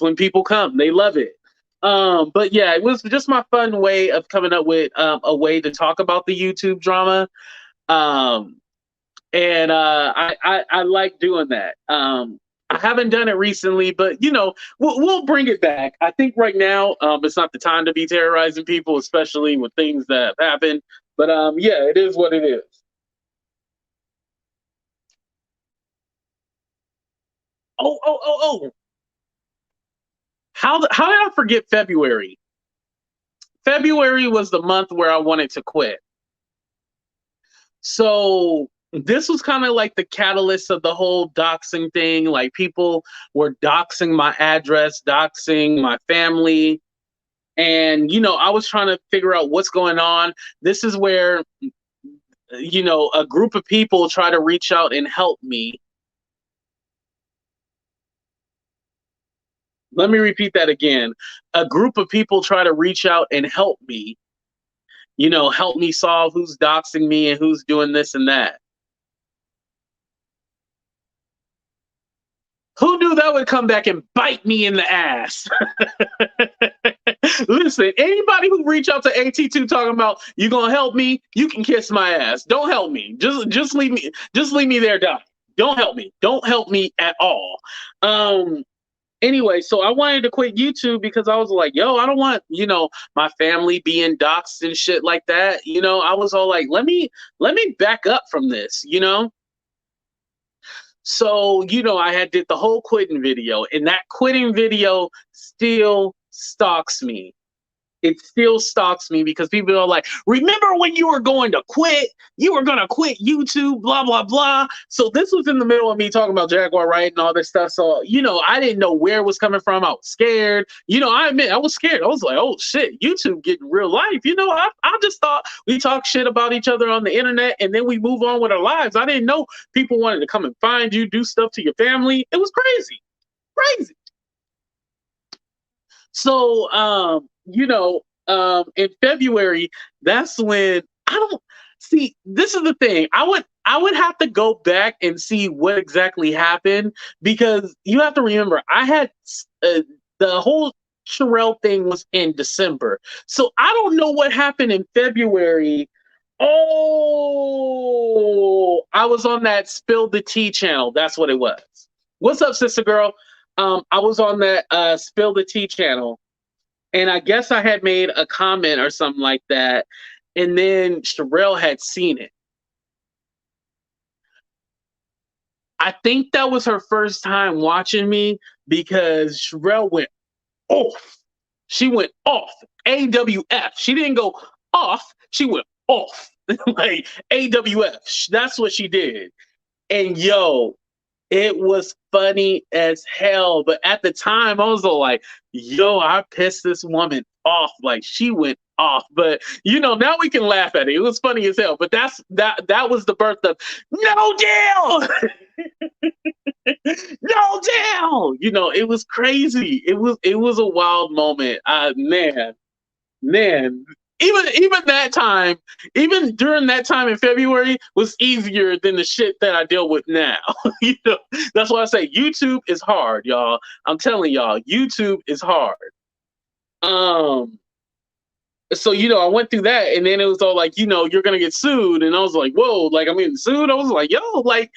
when people come. They love it. But yeah, it was just my fun way of coming up with a way to talk about the YouTube drama. Um, and I like doing that. I haven't done it recently, but you know, we'll bring it back. I think right now it's not the time to be terrorizing people, especially with things that have happened. But yeah, it is what it is. Oh! How did I forget February? February was the month where I wanted to quit. So this was kind of like the catalyst of the whole doxing thing. Like people were doxing my address, doxing my family. And, you know, I was trying to figure out what's going on. This is where, you know, a group of people try to reach out and help me. Let me repeat that again. A group of people try to reach out and help me, you know, help me solve who's doxing me and who's doing this and that. Who knew that would come back and bite me in the ass? Listen, anybody who reach out to AT2 talking about you gonna help me, you can kiss my ass. Don't help me. Just leave me there, die. Don't help me. Don't help me at all. Um anyway, so I wanted to quit YouTube because I was like, yo, I don't want, you know, my family being doxxed and shit like that. You know, I was all like, let me back up from this, you know? So, you know, I had did the whole quitting video, and that quitting video still stalks me. it still stalks me because people are like, remember when you were going to quit? You were going to quit YouTube, blah, blah, blah. So this was in the middle of me talking about Jaguar Wright and all this stuff. So, I didn't know where it was coming from. I was scared. I admit, I was scared. I was like, oh shit, YouTube getting real life. I just thought we talk shit about each other on the internet and then we move on with our lives. I didn't know people wanted to come and find you, do stuff to your family. It was crazy. Crazy. So, in February, that's when I don't see. This is the thing. I would have to go back and see what exactly happened because you have to remember I had the whole Sherelle thing was in December, so I don't know what happened in February. Oh, I was on that Spill the Tea channel. That's what it was. What's up, sister girl? I was on that Spill the Tea channel, and I guess I had made a comment or something like that, and then Sherelle had seen it. I think that was her first time watching me because Sherelle went off. She went off. AWF. She didn't go off. She went off. Like AWF. That's what she did. And yo, it was funny as hell. But at the time, I was all like, yo, I pissed this woman off. Like she went off. But now we can laugh at it. It was funny as hell. But that was the birth of no deal. No deal. It was crazy. It was a wild moment. Man, even that time, even during that time in February, was easier than the shit that I deal with now. you know, that's why I say YouTube is hard, y'all. I'm telling y'all, YouTube is hard. Um, so I went through that, and then it was all like, you're gonna get sued, and I was like, whoa, like I'm getting sued. I was like, yo, like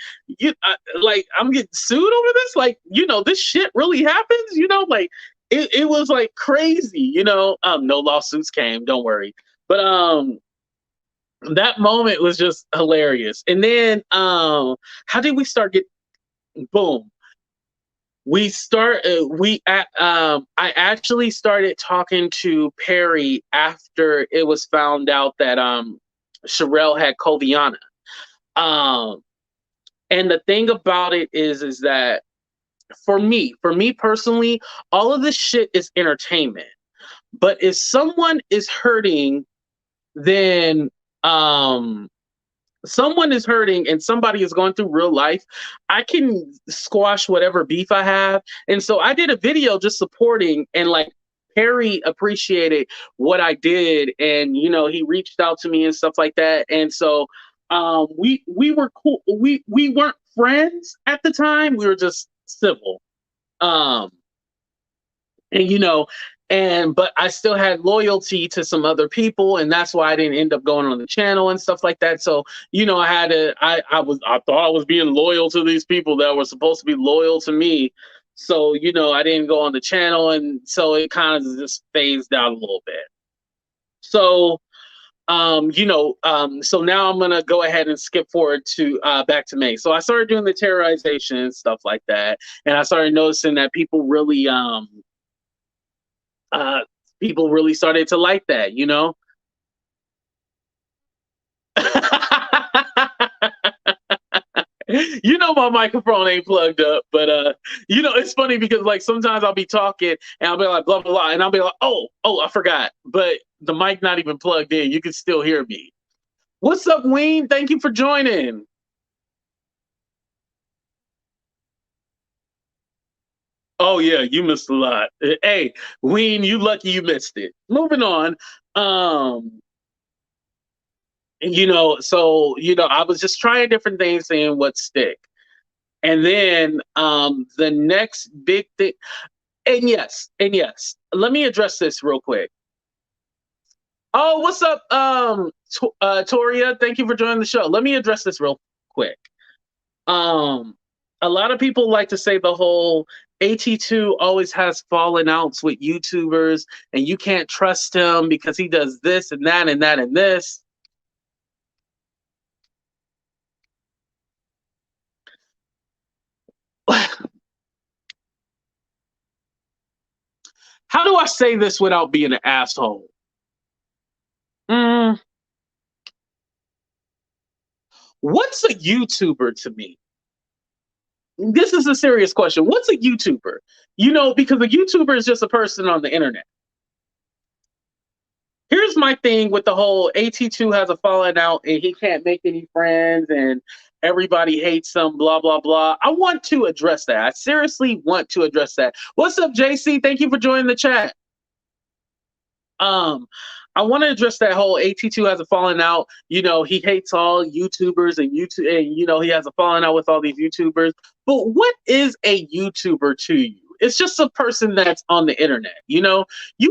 I'm getting sued over this, like this shit really happens, like it was like crazy, no lawsuits came, don't worry, but that moment was just hilarious, and then how did we start get boom I actually started talking to Perry after it was found out that Sherelle had Coviana. Um and the thing about it is that for me personally, all of this shit is entertainment. But if someone is hurting, then someone is hurting and somebody is going through real life, I can squash whatever beef I have. And so I did a video just supporting, and like Perry appreciated what I did, and he reached out to me and stuff like that. And so we were cool. We weren't friends at the time. We were just civil. Um and but I still had loyalty to some other people, and that's why I didn't end up going on the channel and stuff like that. So I had to I thought I was being loyal to these people that were supposed to be loyal to me. So I didn't go on the channel, and so it kind of just phased out a little bit. So so now I'm gonna go ahead and skip forward to back to May. So I started doing the terrorization and stuff like that, and I started noticing that uh, people really started to like that, My microphone ain't plugged up, but it's funny because like sometimes I'll be talking and I'll be like blah blah blah, and I'll be like, oh, I forgot, but the mic not even plugged in. You can still hear me. What's up, Ween? Thank you for joining. Oh yeah, you missed a lot. Hey, Ween, you lucky you missed it. Moving on. Um, so I was just trying different things, seeing what stick. And then the next big thing, and yes, let me address this real quick. Oh, what's up, Toria? Thank you for joining the show. Let me address this real quick. Um, a lot of people like to say the whole AT2 always has fallen outs with YouTubers, and you can't trust him because he does this and that and that and this. How do I say this without being an asshole? What's a YouTuber to me? This is a serious question. What's a YouTuber? Because a YouTuber is just a person on the internet. Here's my thing with the whole AT2 has a falling out and he can't make any friends and everybody hates him, blah, blah, blah. I want to address that. I seriously want to address that. What's up, JC? Thank you for joining the chat. Um, I want to address that whole AT2 has a falling out. He hates all YouTubers and YouTube, and he has a falling out with all these YouTubers. But what is a YouTuber to you? It's just a person that's on the internet. You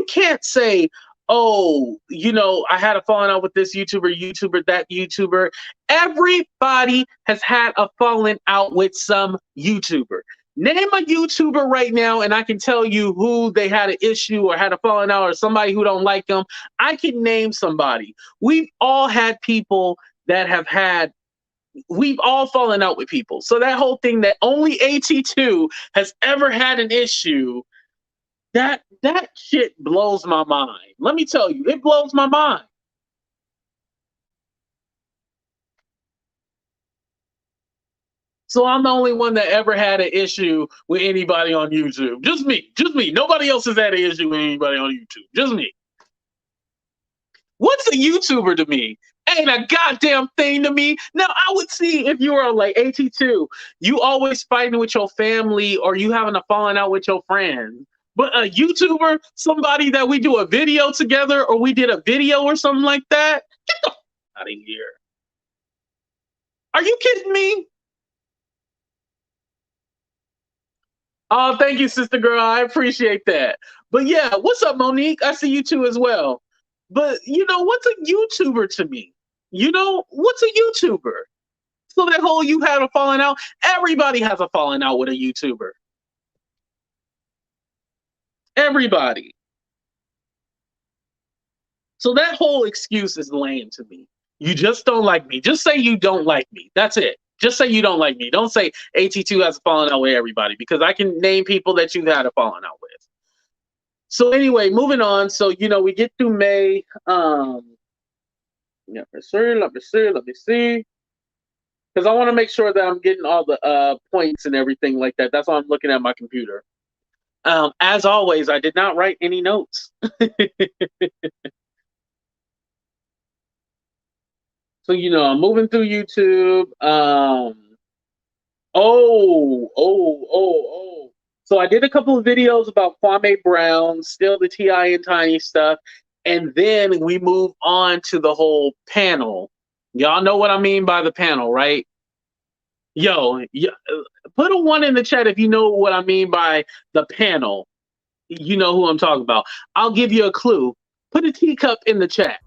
can't say, oh, I had a falling out with this YouTuber, that YouTuber. Everybody has had a falling out with some YouTuber. Name a YouTuber right now, and I can tell you who they had an issue or had a falling out or somebody who don't like them. I can name somebody. We've all had people that have had. We've all fallen out with people. So that whole thing that only AT2 has ever had an issue, that shit blows my mind. Let me tell you, it blows my mind. So I'm the only one that ever had an issue with anybody on YouTube. Just me. Nobody else has had an issue with anybody on YouTube. Just me. What's a YouTuber to me? Ain't a goddamn thing to me. Now, I would see if you were like AT2, you always fighting with your family or you having a falling out with your friends. But a YouTuber, somebody that we do a video together or we did a video or something like that, get the out of here. Are you kidding me? Oh, thank you, sister girl. I appreciate that. But yeah, what's up, Monique? I see you too as well. But what's a YouTuber to me? What's a YouTuber? So that whole you had a falling out, everybody has a falling out with a YouTuber. Everybody. So that whole excuse is lame to me. You just don't like me. Just say you don't like me. That's it. Just say you don't like me. Don't say AT2 has a falling out with everybody because I can name people that you've had a falling out with. So anyway, moving on. So, we get through May. Yeah, let me see. Because I want to make sure that I'm getting all the points and everything like that. That's why I'm looking at my computer. As always, I did not write any notes. So, I'm moving through YouTube. So I did a couple of videos about Kwame Brown, still the T.I. and Tiny stuff. And then we move on to the whole panel. Y'all know what I mean by the panel, right? Yo, put a 1 in the chat if you know what I mean by the panel. You know who I'm talking about. I'll give you a clue. Put a teacup in the chat.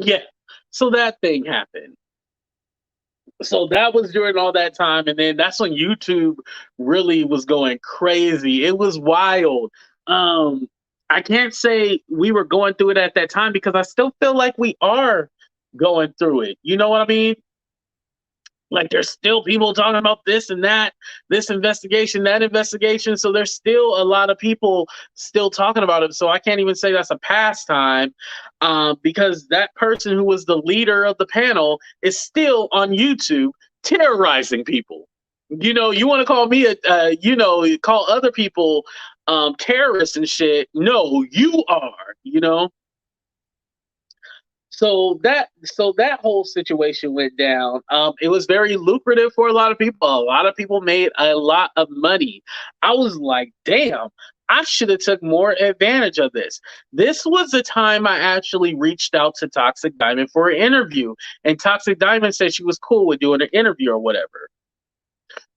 Yeah, so that thing happened. So that was during all that time, and then that's when YouTube really was going crazy. It was wild. I can't say we were going through it at that time because I still feel like we are going through it. You know what I mean? Like there's still people talking about this and that, this investigation, that investigation. So there's still a lot of people still talking about it. So I can't even say that's a pastime because that person who was the leader of the panel is still on YouTube terrorizing people. You want to call me call other people terrorists and shit. No, you are. So that whole situation went down. It was very lucrative for a lot of people. A lot of people made a lot of money. I was like, damn, I should have took more advantage of this. This was the time I actually reached out to Toxic Diamond for an interview. And Toxic Diamond said she was cool with doing an interview or whatever.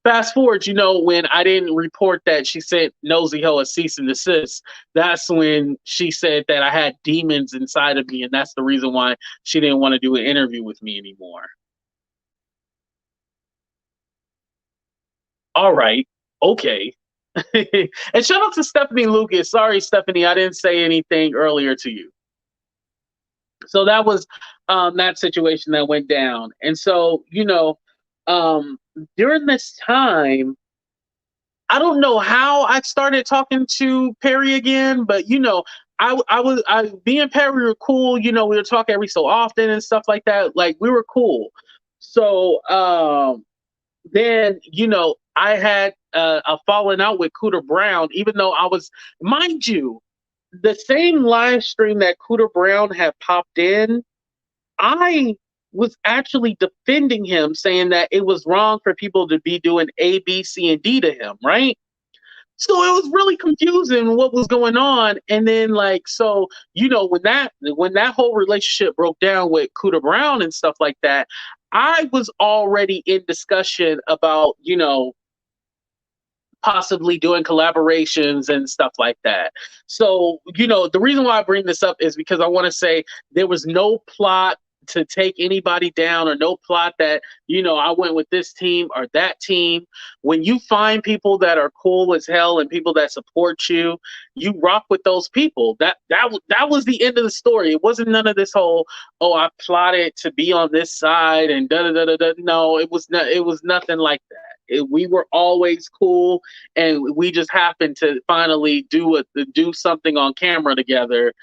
Fast forward, when I didn't report that she sent Nosy Ho a cease and desist, that's when she said that I had demons inside of me, and that's the reason why she didn't want to do an interview with me anymore. All right, okay. And shout out to Stephanie Lucas. Sorry, Stephanie, I didn't say anything earlier to you. So that was that situation that went down. And so, um, during this time, I don't know how I started talking to Perry again, but me and Perry were cool. We were talking every so often and stuff like that. Like we were cool. So then I had a falling out with Cooter Brown, even though I was, mind you, the same live stream that Cooter Brown had popped in. I was actually defending him, saying that it was wrong for people to be doing A, B, C, and D to him, right? So it was really confusing what was going on. And then when that whole relationship broke down with Cooter Brown and stuff like that, I was already in discussion about, possibly doing collaborations and stuff like that. So, the reason why I bring this up is because I want to say there was no plot to take anybody down, or no plot that, I went with this team or that team. When you find people that are cool as hell and people that support you, you rock with those people. That was the end of the story. It wasn't none of this whole, oh, I plotted to be on this side and da da da da da. No, it was nothing like that. We were always cool, and we just happened to finally do something on camera together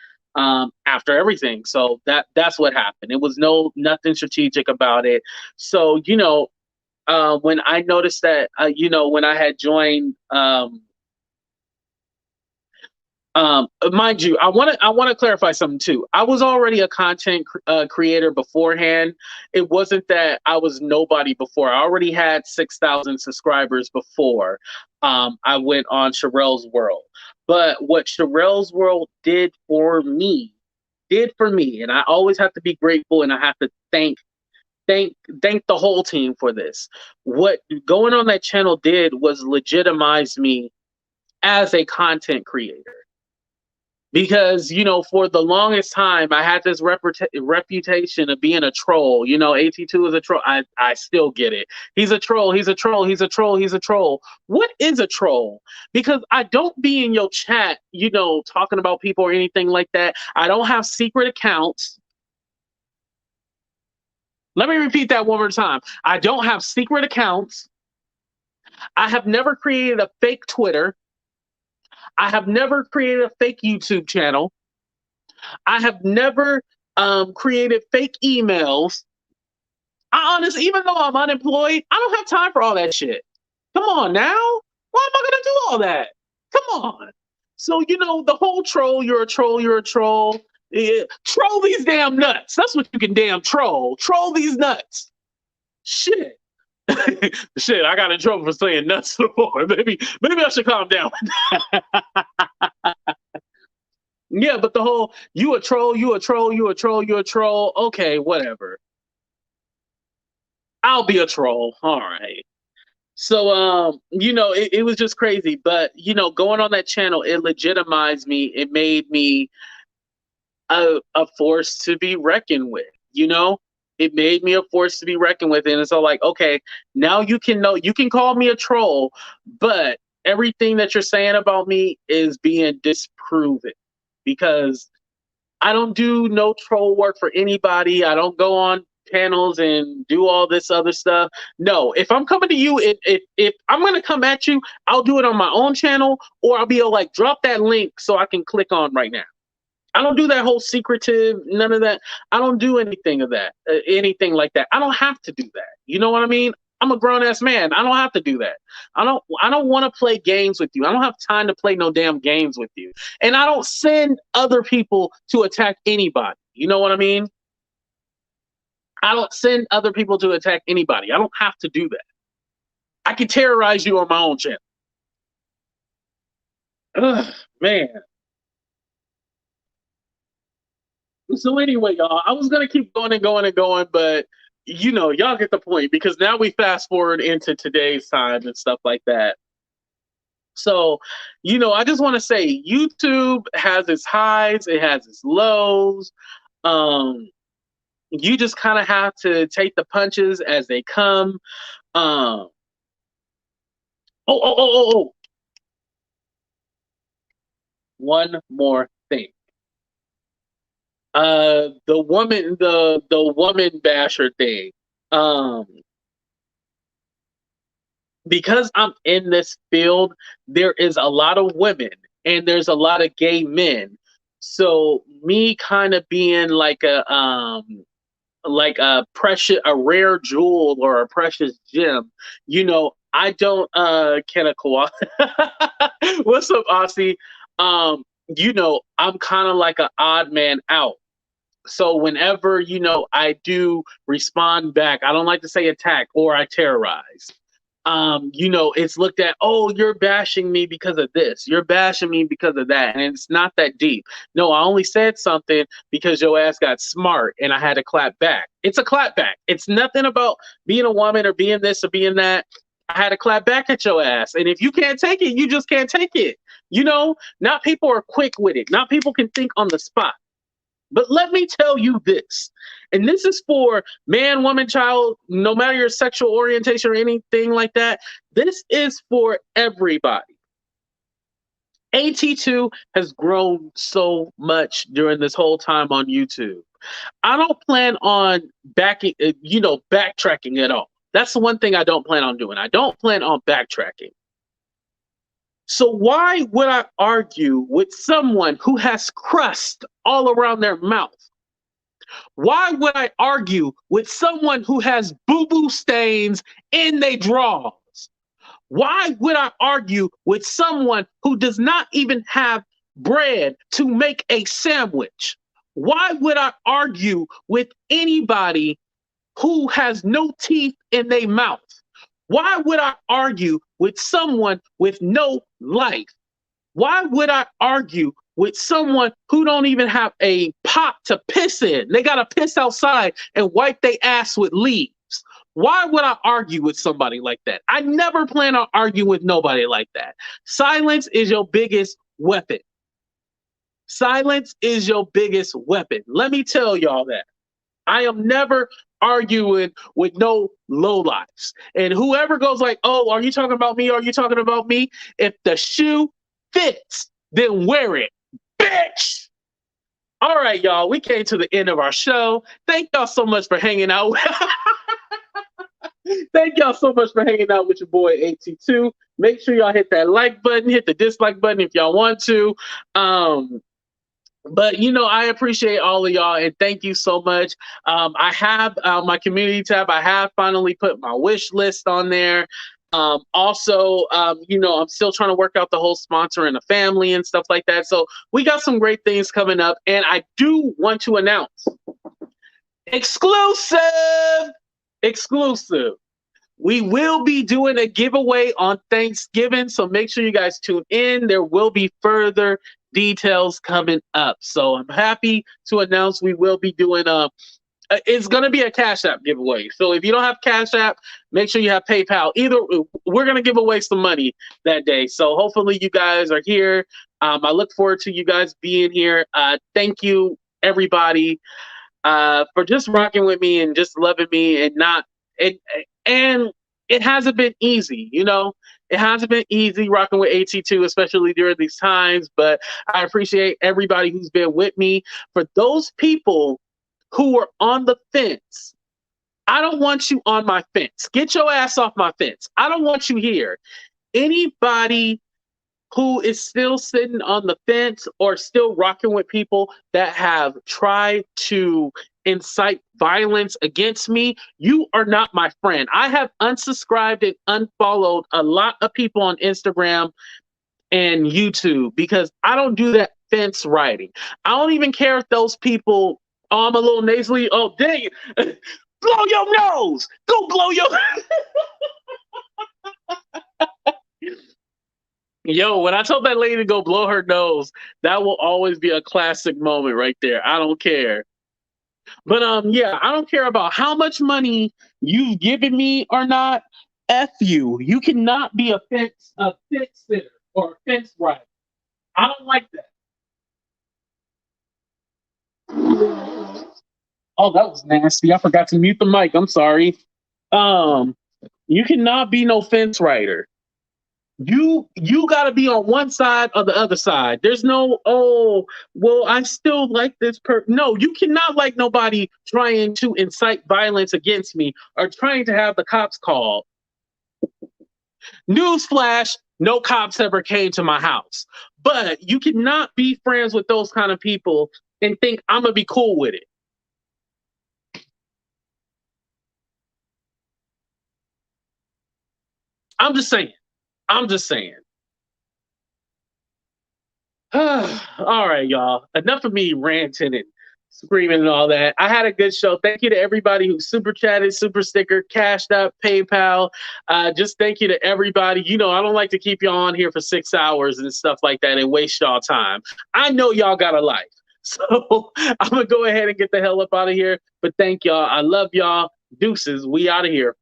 after everything. So that's what happened. It was nothing strategic about it. So when I noticed that, when I had joined. Mind you, I want to clarify something too. I was already a content creator beforehand. It wasn't that I was nobody before. I already had 6,000 subscribers before I went on Sherelle's World. But what Sherelle's World did for me, and I always have to be grateful, and I have to thank thank the whole team for this. What going on that channel did was legitimize me as a content creator, because for the longest time I had this reputation of being a troll. AT2 is a troll. I still get it. He's a troll. He's a troll. He's a troll. He's a troll. What is a troll? Because I don't be in your chat, talking about people or anything like that. I don't have secret accounts. Let me repeat that one more time. I don't have secret accounts. I have never created a fake Twitter. I have never created a fake YouTube channel. I have never created fake emails. Even though I'm unemployed, I don't have time for all that shit. Come on now. Why am I going to do all that? Come on. So, the whole troll, you're a troll, you're a troll. Yeah. Troll these damn nuts. That's what you can damn troll. Troll these nuts. Shit. Shit, I got in trouble for saying nuts before. Maybe I should calm down. Yeah, but the whole you a troll, you a troll, you a troll, you a troll. Okay, whatever. I'll be a troll. All right. So it was just crazy. But going on that channel, it legitimized me. It made me a force to be reckoned with. It made me a force to be reckoned with. And it's all like, okay, now you can call me a troll, but everything that you're saying about me is being disproven, because I don't do no troll work for anybody. I don't go on panels and do all this other stuff. No, if I'm coming to you, if I'm going to come at you, I'll do it on my own channel, or I'll be able to drop that link so I can click on right now. I don't do that whole secretive, none of that. I don't do anything of that, anything like that. I don't have to do that. You know what I mean? I'm a grown ass man. I don't have to do that. I don't want to play games with you. I don't have time to play no damn games with you. And I don't send other people to attack anybody. You know what I mean? I don't send other people to attack anybody. I don't have to do that. I can terrorize you on my own channel. Ugh, man. So anyway, y'all, I was gonna keep going and going and going, but y'all get the point, because now we fast forward into today's time and stuff like that. So, I just want to say YouTube has its highs, it has its lows. Um, you just kind of have to take the punches as they come. Um, oh. One more thing. The woman basher thing. Um, because I'm in this field, there is a lot of women and there's a lot of gay men. So me kind of being like a rare jewel or a precious gem, I don't can a koala. What's up, Aussie? I'm kind of like an odd man out. So whenever I do respond back, I don't like to say attack or I terrorize. It's looked at, oh, you're bashing me because of this, you're bashing me because of that, and it's not that deep. No, I only said something because your ass got smart and I had to clap back. It's a clap back. It's nothing about being a woman or being this or being that. I had to clap back at your ass. And if you can't take it, you just can't take it. Not people are quick with it. Not people can think on the spot. But let me tell you this, and this is for man, woman, child, no matter your sexual orientation or anything like that. This is for everybody. AT2 has grown so much during this whole time on YouTube. I don't plan on backtracking at all. That's the one thing I don't plan on doing. I don't plan on backtracking. So why would I argue with someone who has crust all around their mouth? Why would I argue with someone who has boo-boo stains in their drawers? Why would I argue with someone who does not even have bread to make a sandwich? Why would I argue with anybody who has no teeth in their mouth? Why would I argue with someone with no life? Why would I argue with someone who don't even have a pot to piss in? They got to piss outside and wipe their ass with leaves. Why would I argue with somebody like that? I never plan on arguing with nobody like that. Silence is your biggest weapon. Silence is your biggest weapon. Let me tell y'all that. I am never arguing with no lowlifes. And whoever goes like, oh, are you talking about me? Are you talking about me? If the shoe fits, then wear it, bitch. All right, y'all, we came to the end of our show. Thank y'all so much for hanging out. Thank y'all so much for hanging out with your boy AT2. Make sure y'all hit that like button, hit the dislike button if y'all want to. But I appreciate all of y'all and thank you so much. I have my community tab. I have finally put my wish list on there. Also, I'm still trying to work out the whole sponsoring a family and stuff like that. So we got some great things coming up, and I do want to announce exclusive. We will be doing a giveaway on Thanksgiving, so make sure you guys tune in. There will be further details coming up. So I'm happy to announce we will be doing it's going to be a Cash App giveaway. So if you don't have Cash App, make sure you have PayPal. Either we're going to give away some money that day. So hopefully you guys are here. I look forward to you guys being here. Thank you, everybody, for just rocking with me and just loving me and it hasn't been easy, It hasn't been easy rocking with AT2, especially during these times, but I appreciate everybody who's been with me. For those people who are on the fence, I don't want you on my fence. Get your ass off my fence. I don't want you here. Anybody who is still sitting on the fence or still rocking with people that have tried to incite violence against me, you are not my friend. I have unsubscribed and unfollowed a lot of people on Instagram and YouTube because I don't do that fence riding. I don't even care if those people, oh, I'm a little nasally. Oh, dang it. Blow your nose. Go blow your Yo, when I told that lady to go blow her nose, that will always be a classic moment right there. I don't care. But yeah, I don't care about how much money you've given me or not. F you. You cannot be a fence sitter or a fence rider. I don't like that. Oh, that was nasty. I forgot to mute the mic. I'm sorry. Um, you cannot be no fence rider. You got to be on one side or the other side. There's no, oh, well, I still like this no, you cannot like nobody trying to incite violence against me or trying to have the cops called. Newsflash, no cops ever came to my house. But you cannot be friends with those kind of people and think I'm gonna be cool with it. I'm just saying. I'm just saying. All right, y'all. Enough of me ranting and screaming and all that. I had a good show. Thank you to everybody who super chatted, super sticker, cashed up, PayPal. Just thank you to everybody. You know, I don't like to keep y'all on here for 6 hours and stuff like that and waste y'all time. I know y'all got a life. So I'm going to go ahead and get the hell up out of here. But thank y'all. I love y'all. Deuces. We out of here.